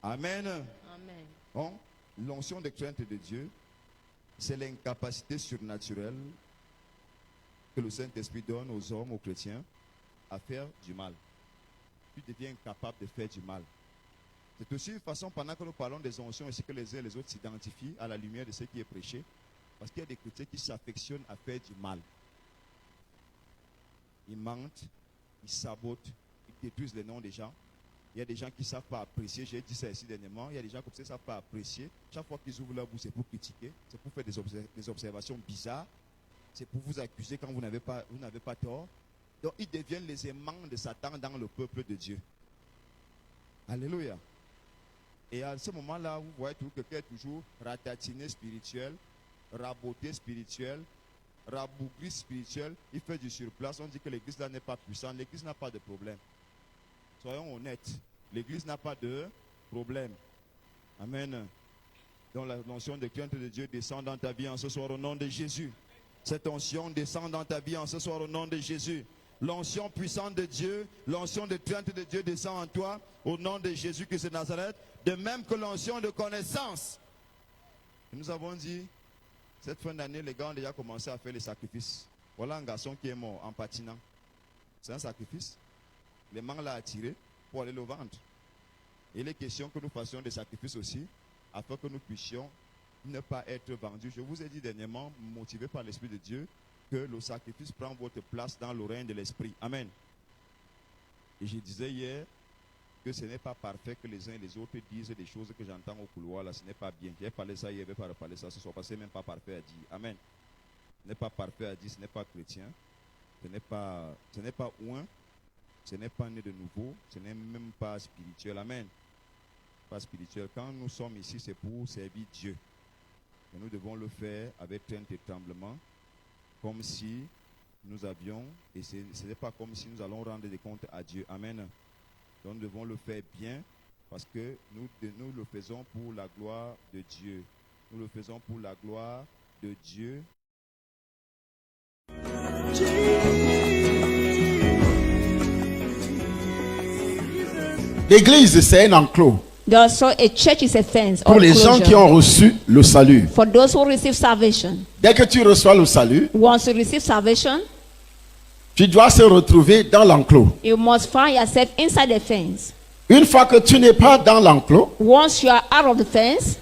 Amen.
Amen.
Bon, l'onction de crainte de Dieu, c'est l'incapacité surnaturelle que le Saint-Esprit donne aux hommes, aux chrétiens, à faire du mal. Tu deviens incapable de faire du mal. C'est aussi une façon, pendant que nous parlons des onctions, ici que les uns et les autres s'identifient à la lumière de ce qui est prêché, parce qu'il y a des chrétiens qui s'affectionnent à faire du mal. Ils mentent, ils sabotent, ils détruisent les noms des gens. Il y a des gens qui ne savent pas apprécier, j'ai dit ça ici dernièrement, il y a des gens comme ça qui ne savent pas apprécier. Chaque fois qu'ils ouvrent leur bouche, c'est pour critiquer, c'est pour faire des observations bizarres, c'est pour vous accuser quand vous n'avez pas tort. Donc ils deviennent les aimants de Satan dans le peuple de Dieu. Alléluia. Et à ce moment-là, vous voyez tout quelqu'un est toujours ratatiné spirituel, raboté spirituel, rabougri spirituel, il fait du surplace. On dit que l'église là n'est pas puissante, l'église n'a pas de problème. Soyons honnêtes, l'église n'a pas de problème. Amen. Donc la notion de crainte de Dieu descend dans ta vie en ce soir au nom de Jésus. Cette onction descend dans ta vie en ce soir au nom de Jésus. L'onction puissante de Dieu, l'onction de crainte de Dieu descend en toi au nom de Jésus-Christ de Nazareth. De même que l'onction de connaissance. Et nous avons dit, cette fin d'année, les gars ont déjà commencé à faire les sacrifices. Voilà un garçon qui est mort en patinant. C'est un sacrifice. Les mains l'ont attiré pour aller le vendre. Et il est question que nous fassions des sacrifices aussi, afin que nous puissions ne pas être vendus. Je vous ai dit dernièrement, motivé par l'Esprit de Dieu, que le sacrifice prend votre place dans le règne de l'Esprit. Amen. Et je disais hier que ce n'est pas parfait que les uns et les autres disent des choses que j'entends au couloir. Là, ce n'est pas bien. J'ai parlé ça hier, je ne vais pas reparler ça ce soir, parce que ce n'est même pas parfait à dire. Amen. Ce n'est pas parfait à dire, ce n'est pas chrétien. Ce n'est pas oint. Ce n'est pas né de nouveau. Ce n'est même pas spirituel. Amen. Pas spirituel. Quand nous sommes ici, c'est pour servir Dieu. Et nous devons le faire avec crainte et tremblement, comme si nous avions, et ce n'est pas comme si nous allons rendre des comptes à Dieu. Amen. Donc nous devons le faire bien, parce que nous le faisons pour la gloire de Dieu. Nous le faisons pour la gloire de Dieu.
L'église, c'est un enclos.
So a church is a fence.
Pour les gens qui ont reçu le salut.
For those who receive salvation.
Dès que tu reçois le salut,
once you receive salvation,
tu dois se retrouver dans l'enclos.
You must find yourself inside the fence.
Une fois que tu n'es pas dans l'enclos,
once you are out of the fence,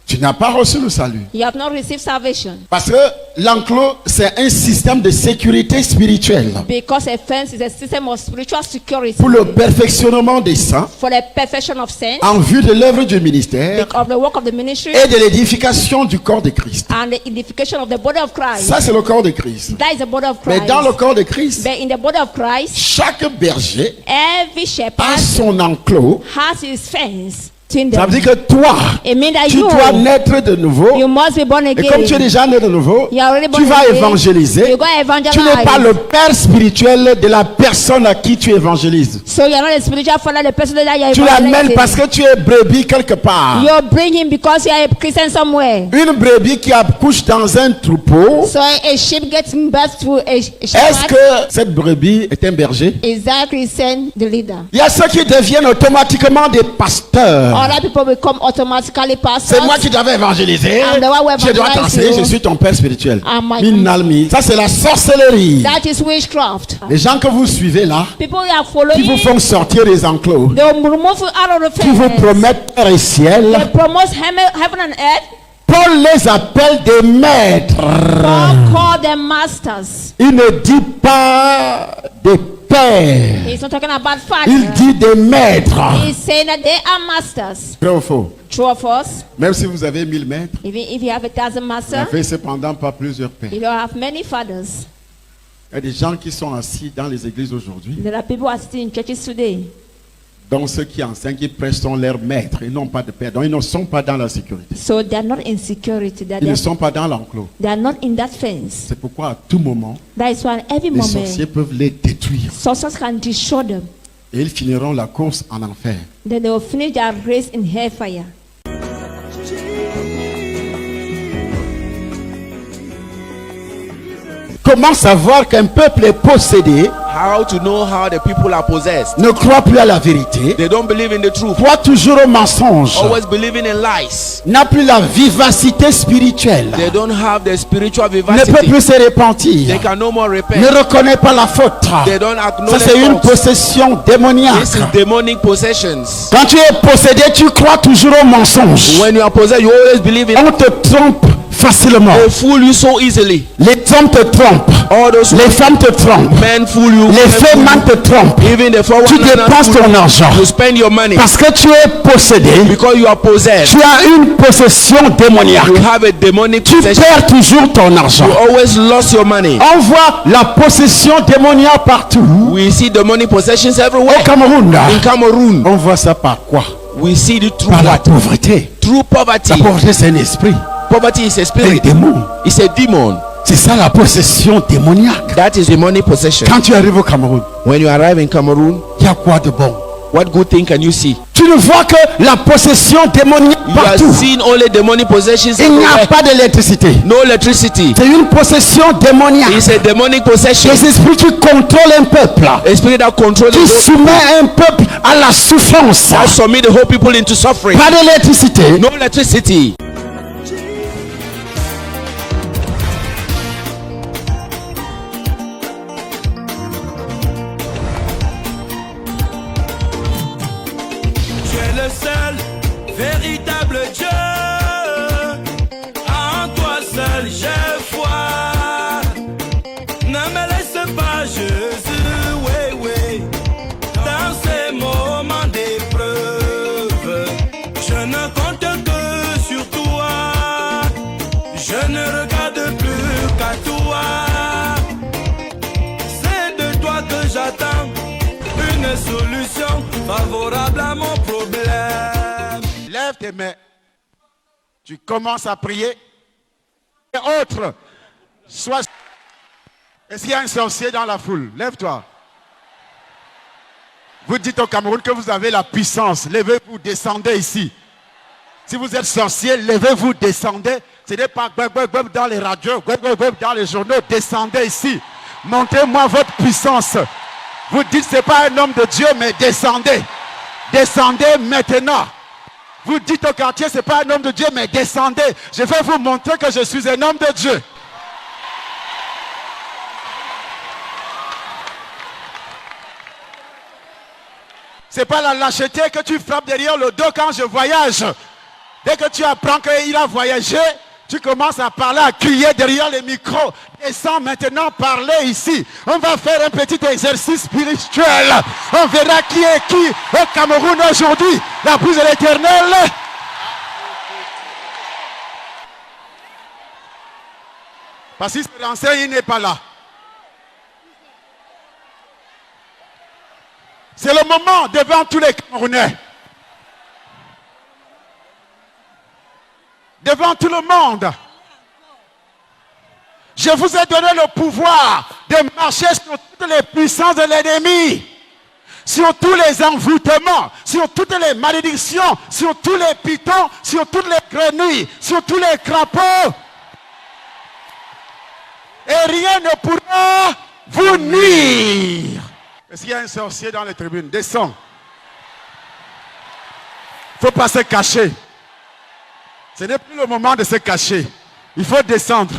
tu n'as pas reçu le salut.
You have not received salvation.
Parce que l'enclos, c'est un système de sécurité spirituelle.
Because a fence is a system of spiritual security.
Pour le perfectionnement des saints.
For the perfection of saints.
En vue de l'œuvre du ministère.
Of the work of the ministry.
Et de l'édification du corps de Christ.
And the edification of the body of Christ.
Ça, c'est le corps de Christ.
That is the body of Christ.
Mais dans le corps de Christ,
but in the body of Christ,
chaque berger
every shepherd
a son enclos.
Has his fence. between
Ça
them.
veut dire que toi,
It means that
tu dois naître de nouveau.
you must be born
Et
again.
comme tu es déjà né de nouveau,
You are already born
tu vas
again.
évangéliser.
You go evangelize.
Tu n'es pas le père spirituel de la personne à qui tu évangélises.
So you are not a spiritual father, the person that you are
Tu l'amènes
evangelizing.
parce que tu es brebis quelque part.
You bring him because you are a Christian somewhere.
Une brebis qui accouche dans un troupeau.
So a sheep gets birth to a
Est-ce
shepherd.
que cette brebis est un berger?
Is that Christian the leader?
Il y a ceux qui deviennent automatiquement des pasteurs.
Other people become automatically pastors.
C'est moi qui t'avais évangélisé.
I'm the one who
Je dois
evangelized
t'enseigner,
you.
je suis ton père spirituel.
my-
Minalmi. Ça, c'est la sorcellerie.
That is witchcraft.
Les gens que vous suivez là,
People are
qui
following.
vous font sortir des enclos,
They will remove you out of the
qui vous
fence.
promettent terre et ciel.
They promote heaven and earth.
Paul les appelle des maîtres.
God call them masters.
Il ne dit pas des pères.
He's not talking about
Il
fathers.
dit des maîtres.
He's saying that they are masters.
Vrai ou faux?
True of us.
Même si vous avez 1000 maîtres,
Even if you have 1,000
vous
masters,
n'avez cependant pas plusieurs pères.
you don't have many fathers.
Il y a des gens qui sont assis dans les églises aujourd'hui,
There are people who are sitting in churches today.
dont ceux qui enseignent, qui prêchent sont leurs maîtres. Ils n'ont pas de père. Donc ils ne sont pas dans la sécurité.
So they are not in security.
Ils ne sont pas dans l'enclos.
They are not in that fence.
C'est pourquoi à tout moment,
That is why every
les
moment,
sorciers peuvent les détruire.
sorcerers can destroy them.
Et ils finiront la course en enfer.
Then they will finish their race in hellfire.
Comment savoir qu'un peuple est possédé,
How to know how the people are possessed?
ne croit plus à la vérité,
They don't believe in the truth,
croit toujours au mensonge,
always believing in lies.
n'a plus la vivacité spirituelle,
They don't have the spiritual
ne peut
vivacity.
plus se repentir,
They can no more
ne
repent.
reconnaît pas la faute.
They don't
Ça,
acknowledge
c'est une
faults.
possession démoniaque.
This is demonic possessions.
Quand tu es possédé, tu crois toujours au mensonge.
When you are possessed, you always believe in.
On te trompe facilement.
They fool you so easily.
Les hommes te trompent.
All those
Les femmes te trompent.
men fool you.
Les
women fool
femmes
you.
te trompent.
Even the
Tu
419
dépenses
fool
ton
you.
argent.
You spend your money
Parce que tu es possédé.
because you are possessed.
Tu as une possession démoniaque.
You have a demonic
Tu
possession.
perds toujours ton argent.
You always lost your money.
On voit la possession démoniaque partout.
We see demonic possessions everywhere.
Au Cameroun,
In Cameroon,
on voit ça par quoi?
we see the true
Par la
what?
pauvreté.
True poverty.
La pauvreté, c'est un esprit.
Poverty is a
Un
spirit.
démon.
It's a demon.
C'est ça la possession démoniaque.
That is demonic possession.
Quand tu arrives au Cameroun,
When you arrive in Cameroon,
il y a quoi de bon?
what good thing can you see?
Tu ne vois que la possession démoniaque
You are
partout.
seeing only demonic possessions
Il n'y a
everywhere.
pas d'électricité.
No electricity.
C'est une possession démoniaque.
It's a demonic possession.
Les esprits qui contrôlent un peuple,
A spirit that controls the
qui
whole,
soumet un peuple à la souffrance.
that submit the whole people into suffering.
Pas d'électricité.
No electricity.
Tu es le seul véritable Dieu. En toi seul j'ai foi. Ne me laisse pas, Jésus, oui, oui. Dans ces moments d'épreuve, je ne compte que sur toi. Je ne regarde plus qu'à toi. C'est de toi que j'attends une solution favorable à mon problème.
Lève tes mains. Tu commences à prier. Et autre, soit. Est-ce qu'il y a un sorcier dans la foule? Lève-toi. Vous dites au Cameroun que vous avez la puissance. Levez-vous, descendez ici. Si vous êtes sorcier, levez-vous, descendez. Ce n'est pas dans les radios, dans les journaux. Descendez ici. Montrez-moi votre puissance. Vous dites c'est pas un homme de Dieu, mais descendez. Descendez maintenant. Vous dites au quartier c'est pas un homme de Dieu, mais descendez. Je vais vous montrer que je suis un homme de Dieu. C'est pas la lâcheté que tu frappes derrière le dos quand je voyage. Dès que tu apprends qu'il a voyagé, tu commences à parler, à crier derrière les micros. Descends maintenant, parler ici. On va faire un petit exercice spirituel. On verra qui est qui au Cameroun aujourd'hui. La brise de l'Éternel. Parce que ce renseigne, il n'est pas là. C'est le moment devant tous les Camerounais. devant tout le monde. Je vous ai donné le pouvoir de marcher sur toutes les puissances de l'ennemi, sur tous les envoûtements, sur toutes les malédictions, sur tous les pitons, sur toutes les grenouilles, sur tous les crapauds. Et rien ne pourra vous nuire. Est-ce qu'il y a un sorcier dans les tribunes? Descends. Il ne faut pas se cacher. Ce n'est plus le moment de se cacher. Il faut descendre.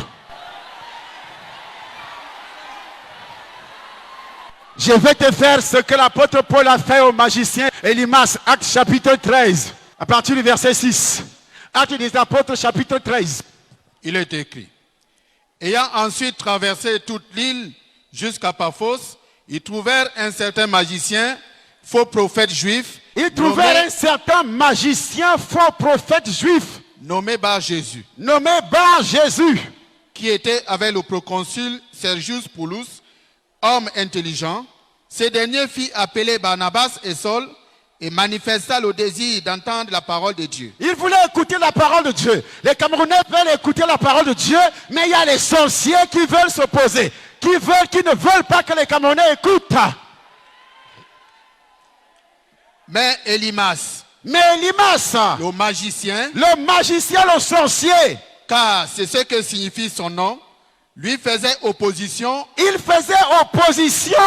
Je vais te faire ce que l'apôtre Paul a fait au magicien Elimas, Actes chapitre 13, à partir du verset 6. Actes des apôtres chapitre 13.
Il est écrit: ayant ensuite traversé toute l'île jusqu'à Paphos, ils trouvèrent un certain magicien, faux prophète juif.
Ils trouvèrent un certain magicien, faux prophète juif,
nommé Bar Jésus, qui était avec le proconsul Sergius Paulus, homme intelligent. Ce dernier fit appeler Barnabas et Saul et manifesta le désir d'entendre la parole de Dieu.
Il voulait écouter la parole de Dieu. Les Camerounais veulent écouter la parole de Dieu, mais il y a les sorciers qui veulent s'opposer, qui ne veulent pas que les Camerounais écoutent.
Mais Elimas,
le magicien, le sorcier,
car c'est ce que signifie son nom, lui faisait opposition.
Il faisait opposition.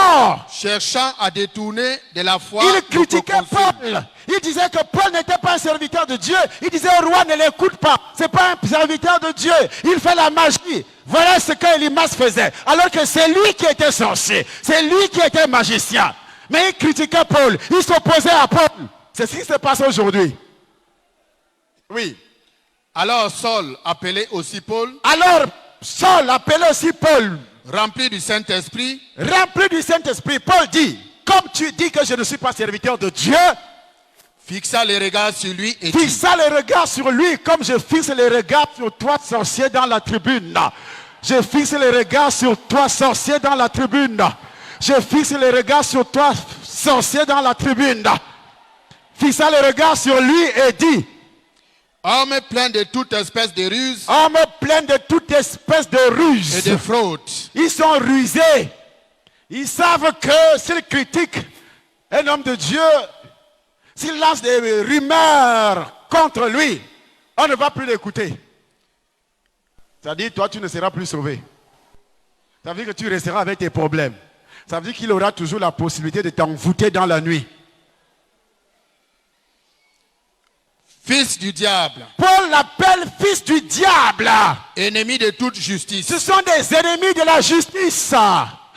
Cherchant à détourner de la foi.
Il critiquait Paul. Il disait que Paul n'était pas un serviteur de Dieu. Il disait au roi, ne l'écoute pas. Ce n'est pas un serviteur de Dieu. Il fait la magie. Voilà ce que Elimas faisait. Alors que c'est lui qui était sorcier. C'est lui qui était magicien. Mais il critiquait Paul. Il s'opposait à Paul. C'est ce qui se passe aujourd'hui. Oui.
Alors Saul appelait aussi Paul.
Saul appelait aussi Paul.
Rempli du Saint-Esprit.
Paul dit, comme tu dis que je ne suis pas serviteur de Dieu,
fixa les regards sur lui et
fixa les regards sur lui comme je fixe les regards sur toi, sorcier, dans la tribune. Je fixe les regards sur toi, sorcier, dans la tribune. Je fixe les regards sur toi, sorcier, dans la tribune. Fixa les regards sur lui et dit,
homme plein de toute espèce de ruse.
Homme plein de toute espèce de ruse.
Et de fraude.
Ils sont rusés. Ils savent que s'ils critiquent un homme de Dieu, s'ils lancent des rumeurs contre lui, on ne va plus l'écouter. C'est-à-dire, toi, tu ne seras plus sauvé. Ça veut dire que tu resteras avec tes problèmes. Ça veut dire qu'il aura toujours la possibilité de t'envoûter dans la nuit.
Fils du diable.
Paul l'appelle fils du diable.
Ennemi de toute justice.
Ce sont des ennemis de la justice.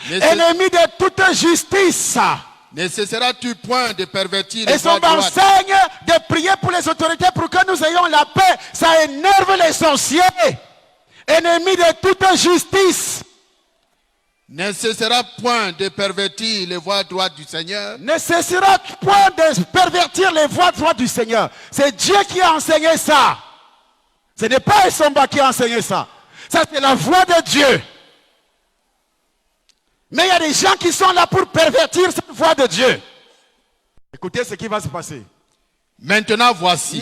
Ennemis de toute justice.
Ne cesseras-tu point de pervertir
les voies droites? Et son enseigne de prier pour les autorités pour que nous ayons la paix. Ça énerve les sorciers. Ennemis de toute justice.
Ne cessera point de pervertir les voies droites du Seigneur.
Ne cessera point de pervertir les voies droites du Seigneur. C'est Dieu qui a enseigné ça. Ce n'est pas Essomba qui a enseigné ça. Ça, c'est la voix de Dieu. Mais il y a des gens qui sont là pour pervertir cette voix de Dieu. Écoutez ce qui va se passer.
Maintenant voici.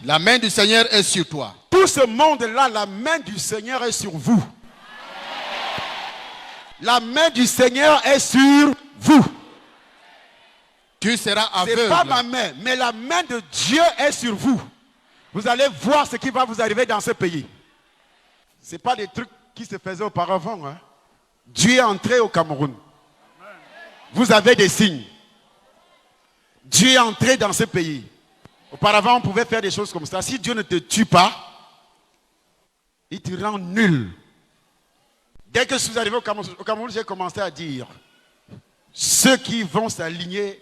La
main du Seigneur est sur toi.
Tout ce monde-là, la main du Seigneur est sur vous. La main du Seigneur est sur vous.
Tu seras aveugle.
Ce n'est pas ma main, mais la main de Dieu est sur vous. Vous allez voir ce qui va vous arriver dans ce pays. Ce n'est pas des trucs qui se faisaient auparavant. Hein. Dieu est entré au Cameroun. Vous avez des signes. Dieu est entré dans ce pays. Auparavant, on pouvait faire des choses comme ça. Si Dieu ne te tue pas, il te rend nul. Dès que je suis arrivé au Cameroun, j'ai commencé à dire, ceux qui vont s'aligner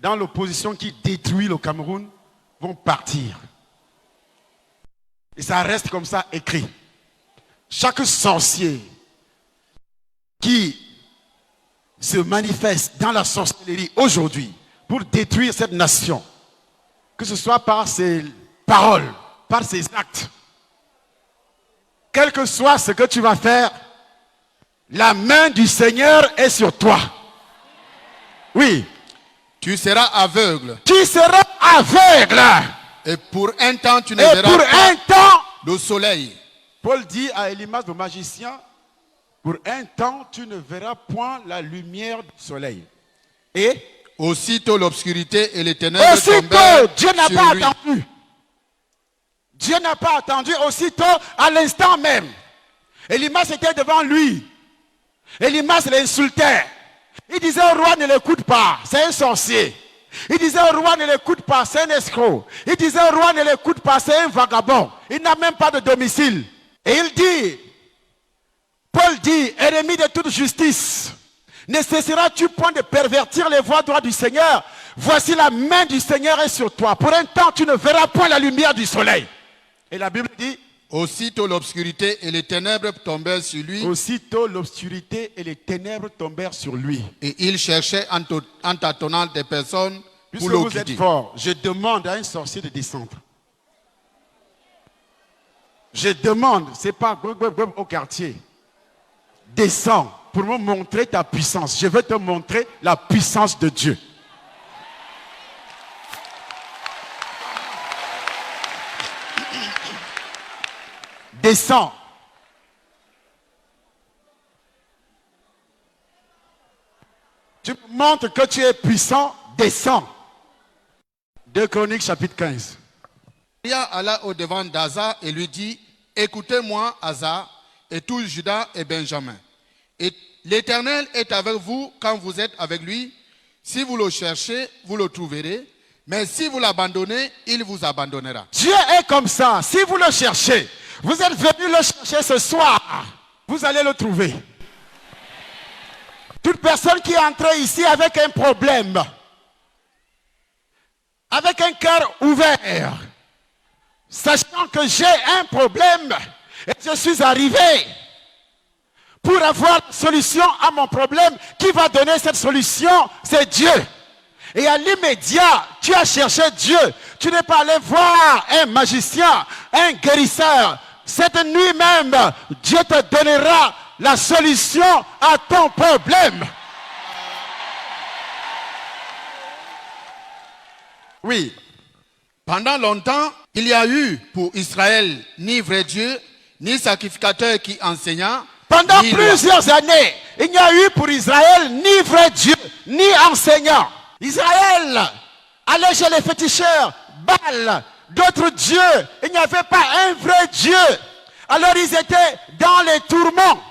dans l'opposition qui détruit le Cameroun vont partir. Et ça reste comme ça écrit. Chaque sorcier qui se manifeste dans la sorcellerie aujourd'hui pour détruire cette nation, que ce soit par ses paroles, par ses actes, quel que soit ce que tu vas faire, la main du Seigneur est sur toi. Oui.
Tu seras aveugle.
Tu seras aveugle.
Et pour un temps, tu ne
Et
verras
pour
pas
un temps,
le soleil.
Paul dit à Élimas le magicien, pour un temps, tu ne verras point la lumière du soleil. Et
Aussitôt l'obscurité et les ténèbres
aussitôt,
tombèrent
Dieu n'a
sur
pas
lui.
attendu. Dieu n'a pas attendu. Aussitôt, à l'instant même, Élimas était devant lui. Élimas l'insultait. Il disait au roi, ne l'écoute pas, c'est un sorcier. Il disait au roi, ne l'écoute pas, c'est un escroc. Il disait au roi, ne l'écoute pas, c'est un vagabond. Il n'a même pas de domicile. Et il dit, Paul dit, ennemi de toute justice, ne cesseras-tu point de pervertir les voies droites du Seigneur? Voici la main du Seigneur est sur toi. Pour un temps, tu ne verras point la lumière du soleil. Et la Bible dit,
Aussitôt l'obscurité et les ténèbres tombèrent sur lui.
aussitôt l'obscurité et les ténèbres tombèrent sur lui.
Et il cherchait en tâtonnant des personnes
Puisque
pour
vous êtes
l'occuper.
fort, je demande à un sorcier de descendre. Je demande, c'est pas au quartier. Descends pour me montrer ta puissance. Je veux te montrer la puissance de Dieu. Descends. Tu montres que tu es puissant, descends. 2 Chroniques chapitre 15.
Maria alla au devant d'Asa et lui dit, écoutez-moi, Asa, et tout Judas et Benjamin. Et l'Éternel est avec vous quand vous êtes avec lui. Si vous le cherchez, vous le trouverez. Mais si vous l'abandonnez, il vous abandonnera.
Dieu est comme ça. Si vous le cherchez, vous êtes venu le chercher ce soir, vous allez le trouver. Toute personne qui est entrée ici avec un problème, avec un cœur ouvert, sachant que j'ai un problème et je suis arrivé pour avoir la solution à mon problème, qui va donner cette solution? C'est Dieu. Et à l'immédiat, tu as cherché Dieu. Tu n'es pas allé voir un magicien, un guérisseur. Cette nuit même, Dieu te donnera la solution à ton problème. Oui.
Pendant longtemps, il y a eu pour Israël ni vrai Dieu, ni sacrificateur qui enseigna.
Pendant
ni roi.
plusieurs années, il n'y a eu pour Israël ni vrai Dieu, ni enseignant. Israël allait chez les féticheurs, Baal, d'autres dieux. Il n'y avait pas un vrai Dieu. Alors ils étaient dans les tourments.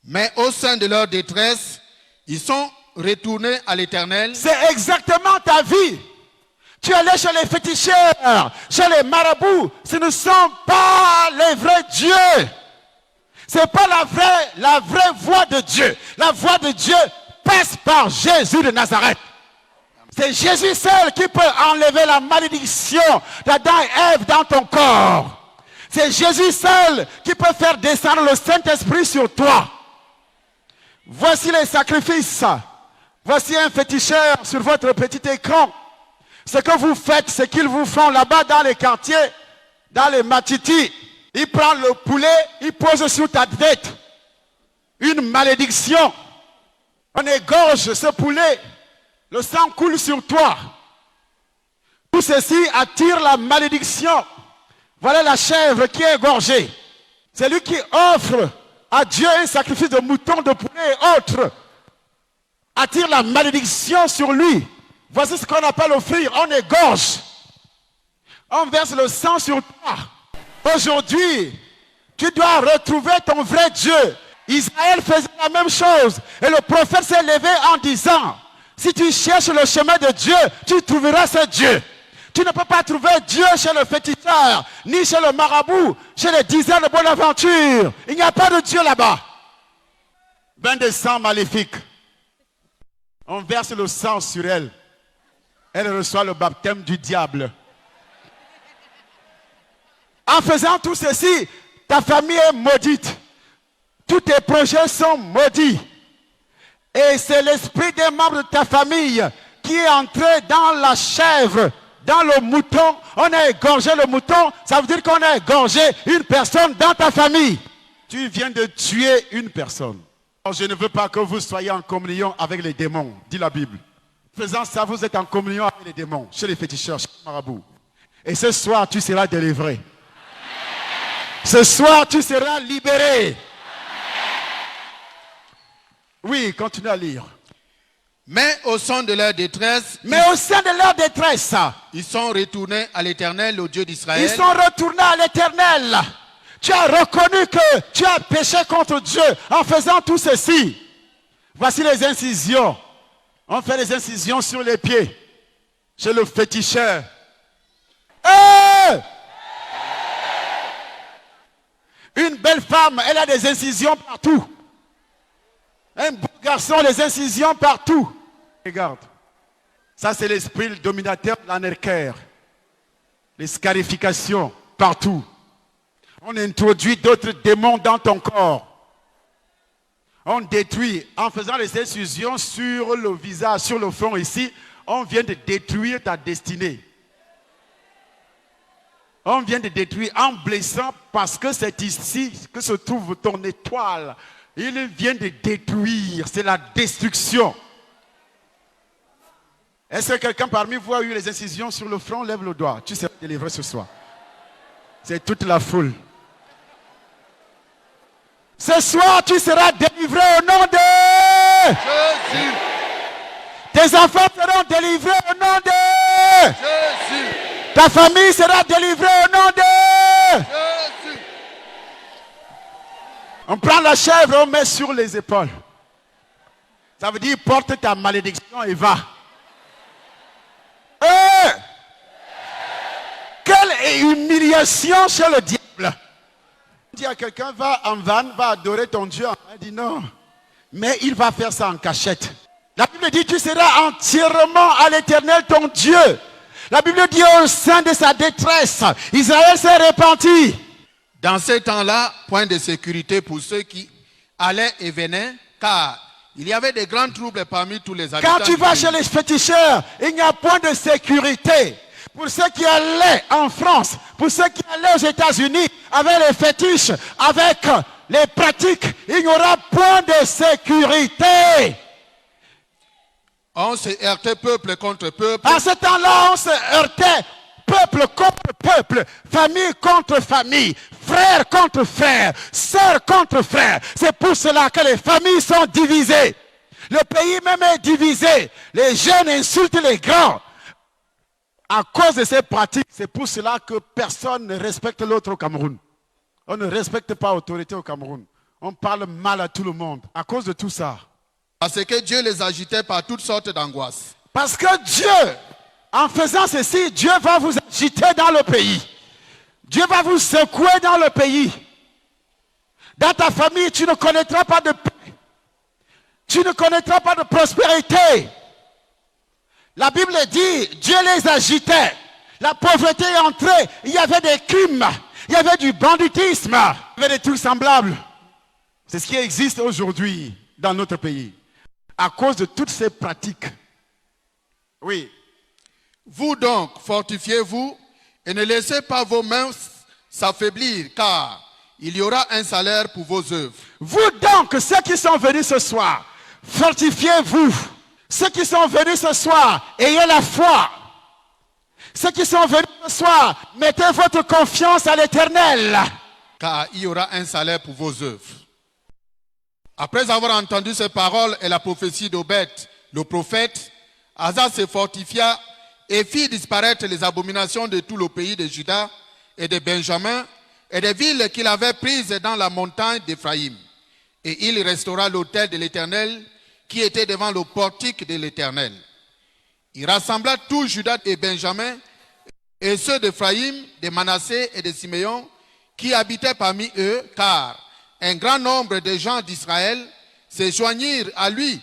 Mais au sein de leur détresse, ils sont retournés à l'Éternel.
C'est exactement ta vie. Tu allais chez les féticheurs, chez les marabouts. Ce ne sont pas les vrais dieux. Ce n'est pas la vraie voix de Dieu. La voix de Dieu passe par Jésus de Nazareth. C'est Jésus seul qui peut enlever la malédiction d'Adam et Ève dans ton corps. C'est Jésus seul qui peut faire descendre le Saint-Esprit sur toi. Voici les sacrifices. Voici un féticheur sur votre petit écran. Ce que vous faites, ce qu'ils vous font là-bas dans les quartiers, dans les matitis. Il prend le poulet, il pose sur ta tête une malédiction. On égorge ce poulet, le sang coule sur toi. Tout ceci attire la malédiction. Voilà la chèvre qui est égorgée. C'est lui qui offre à Dieu un sacrifice de mouton, de poulet et autres. Attire la malédiction sur lui. Voici ce qu'on appelle offrir. On égorge. On verse le sang sur toi. Aujourd'hui, tu dois retrouver ton vrai Dieu. Israël faisait la même chose. Et le prophète s'est levé en disant, si tu cherches le chemin de Dieu, tu trouveras ce Dieu. Tu ne peux pas trouver Dieu chez le féticheur, ni chez le marabout, chez les dizaines de Bonaventure. Il n'y a pas de Dieu là-bas. Bain de sang maléfique. On verse le sang sur elle. Elle reçoit le baptême du diable. En faisant tout ceci, ta famille est maudite. Tous tes projets sont maudits. Et c'est l'esprit des membres de ta famille qui est entré dans la chèvre, dans le mouton. On a égorgé le mouton, ça veut dire qu'on a égorgé une personne dans ta famille. Tu viens de tuer une personne. Alors, je ne veux pas que vous soyez en communion avec les démons, dit la Bible. Faisant ça, vous êtes en communion avec les démons, chez les féticheurs, chez les marabouts. Et ce soir, tu seras délivré. Ce soir, tu seras libéré. Oui, continue à lire.
Mais au sein de leur détresse, ils sont retournés à l'Éternel, au Dieu d'Israël.
Ils sont retournés à l'Éternel. Tu as reconnu que tu as péché contre Dieu en faisant tout ceci. Voici les incisions. On fait les incisions sur les pieds. Chez le féticheur. Une belle femme, elle a des incisions partout. Un beau garçon, les incisions partout. Regarde. Ça, c'est l'esprit dominateur de l'anerker. Les scarifications partout. On introduit d'autres démons dans ton corps. On détruit, en faisant les incisions sur le visage, sur le front ici, on vient de détruire ta destinée. On vient de détruire en blessant parce que c'est ici que se trouve ton étoile. Il vient de détruire, c'est la destruction. Est-ce que quelqu'un parmi vous a eu les incisions sur le front? Lève le doigt, tu seras délivré ce soir. C'est toute la foule. Ce soir, tu seras délivré au nom de
Jésus.
Tes enfants seront délivrés au nom de
Jésus.
Ta famille sera délivrée au nom de
Jésus.
On prend la chèvre, on met sur les épaules. Ça veut dire porte ta malédiction et va. Quelle humiliation chez le diable. On dit à quelqu'un, va en van, va adorer ton Dieu. Il dit non, mais il va faire ça en cachette. La Bible dit, tu seras entièrement à l'Éternel ton Dieu. La Bible dit, au sein de sa détresse, Israël s'est repenti.
Dans ces temps-là, point de sécurité pour ceux qui allaient et venaient, car il y avait des grands troubles parmi tous les habitants.
Quand tu vas chez les féticheurs, il n'y a point de sécurité. Pour ceux qui allaient en France, pour ceux qui allaient aux États-Unis, avec les fétiches, avec les pratiques, il n'y aura point de sécurité.
On se heurtait peuple contre peuple.
À ce temps-là, on se heurtait peuple contre peuple, famille contre famille, frère contre frère, sœur contre frère. C'est pour cela que les familles sont divisées. Le pays même est divisé. Les jeunes insultent les grands. À cause de ces pratiques, c'est pour cela que personne ne respecte l'autre au Cameroun. On ne respecte pas l'autorité au Cameroun. On parle mal à tout le monde. À cause de tout ça.
Parce que Dieu les agitait par toutes sortes d'angoisses.
Parce que Dieu, en faisant ceci, Dieu va vous agiter dans le pays. Dieu va vous secouer dans le pays. Dans ta famille, tu ne connaîtras pas de paix. Tu ne connaîtras pas de prospérité. La Bible dit, Dieu les agitait. La pauvreté est entrée. Il y avait des crimes. Il y avait du banditisme. Il y avait des trucs semblables. C'est ce qui existe aujourd'hui dans notre pays. À cause de toutes ces pratiques. Oui.
Vous donc, fortifiez-vous et ne laissez pas vos mains s'affaiblir, car il y aura un salaire pour vos œuvres.
Vous donc, ceux qui sont venus ce soir, fortifiez-vous. Ceux qui sont venus ce soir, ayez la foi. Ceux qui sont venus ce soir, mettez votre confiance à l'Éternel.
Car il y aura un salaire pour vos œuvres. Après avoir entendu ces paroles et la prophétie d'Obed, le prophète, Asa se fortifia et fit disparaître les abominations de tout le pays de Juda et de Benjamin et des villes qu'il avait prises dans la montagne d'Éphraïm. Et il restaura l'autel de l'Éternel qui était devant le portique de l'Éternel. Il rassembla tout Juda et Benjamin et ceux d'Éphraïm, de Manassé et de Siméon qui habitaient parmi eux, car un grand nombre de gens d'Israël se joignirent à lui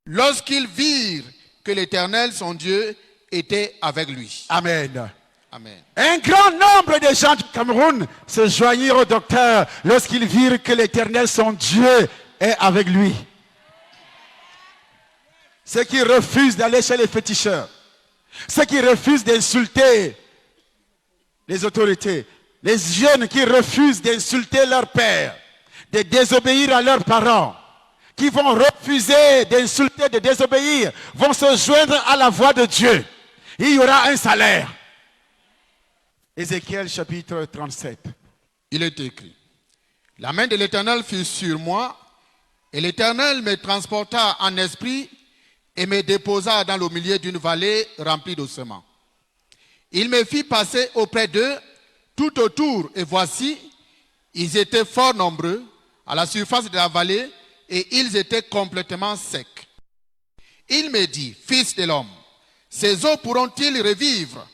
lorsqu'ils virent que l'Éternel, son Dieu, était avec lui.
Amen.
Amen.
Un grand nombre de gens du Cameroun se joignirent au docteur lorsqu'ils virent que l'Éternel, son Dieu, est avec lui. Ceux qui refusent d'aller chez les féticheurs, ceux qui refusent d'insulter les autorités, les jeunes qui refusent d'insulter leur père, de désobéir à leurs parents, qui vont refuser d'insulter, de désobéir, vont se joindre à la voix de Dieu. Il y aura un salaire. Ézéchiel chapitre 37.
Il est écrit, la main de l'Éternel fut sur moi, et l'Éternel me transporta en esprit et me déposa dans le milieu d'une vallée remplie d'ossements. Il me fit passer auprès d'eux tout autour, et voici, ils étaient fort nombreux à la surface de la vallée, et ils étaient complètement secs. Il me dit, fils de l'homme, ces eaux pourront-ils revivre?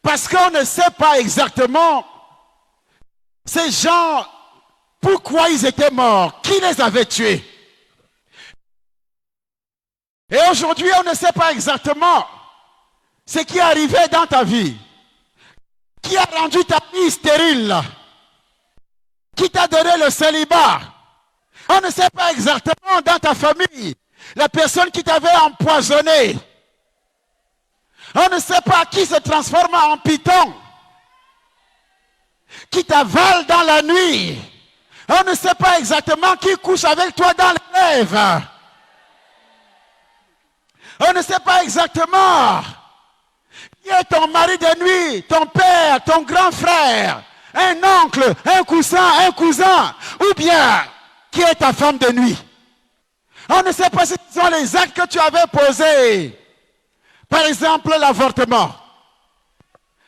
Parce qu'on ne sait pas exactement ces gens, pourquoi ils étaient morts, qui les avait tués. Et aujourd'hui, on ne sait pas exactement ce qui est arrivé dans ta vie, qui a rendu ta vie stérile, qui t'a donné le célibat. On ne sait pas exactement dans ta famille la personne qui t'avait empoisonné. On ne sait pas qui se transforme en python, qui t'avale dans la nuit. On ne sait pas exactement qui couche avec toi dans les rêves. On ne sait pas exactement qui est ton mari de nuit, ton père, ton grand frère, un oncle, un cousin, ou bien qui est ta femme de nuit. On ne sait pas si ce sont les actes que tu avais posés. Par exemple, l'avortement.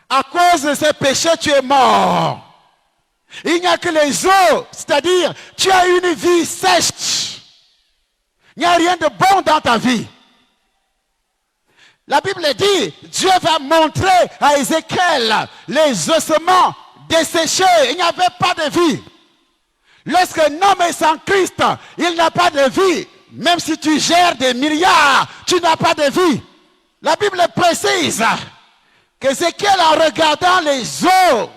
À cause de ces péchés, tu es mort. Il n'y a que les eaux, c'est-à-dire, tu as une vie sèche. Il n'y a rien de bon dans ta vie. La Bible dit, Dieu va montrer à Ézéchiel les ossements desséchés. Il n'y avait pas de vie. Lorsqu'un homme est sans Christ, il n'a pas de vie. Même si tu gères des milliards, tu n'as pas de vie. La Bible précise qu'Ézéchiel, en regardant les eaux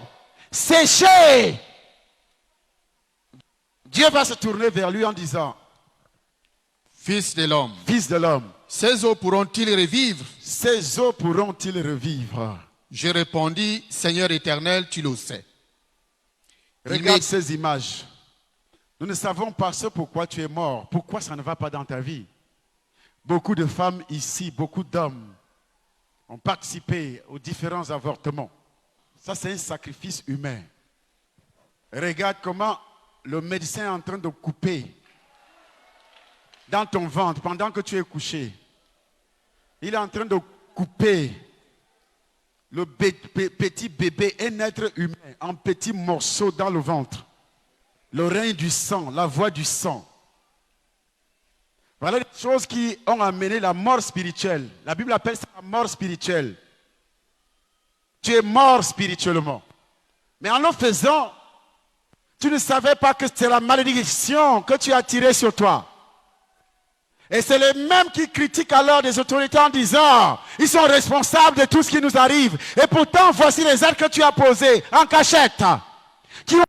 séchées, Dieu va se tourner vers lui en disant,
Fils de l'homme,
fils de l'homme,
ces eaux pourront-ils revivre?
ces eaux pourront-ils revivre?
Je répondis, Seigneur éternel, tu le sais.
Regarde ces images. Nous ne savons pas ce pourquoi tu es mort, pourquoi ça ne va pas dans ta vie. Beaucoup de femmes ici, beaucoup d'hommes ont participé aux différents avortements. Ça, c'est un sacrifice humain. Regarde comment le médecin est en train de couper dans ton ventre pendant que tu es couché. Il est en train de couper le petit bébé, un être humain, en petits morceaux dans le ventre. Le rein du sang, la voie du sang. Voilà les choses qui ont amené la mort spirituelle. La Bible appelle ça la mort spirituelle. Tu es mort spirituellement. Mais en le faisant, tu ne savais pas que c'est la malédiction que tu as tirée sur toi. Et c'est les mêmes qui critiquent alors les autorités en disant, ils sont responsables de tout ce qui nous arrive. Et pourtant, voici les actes que tu as posés en cachette, qui ont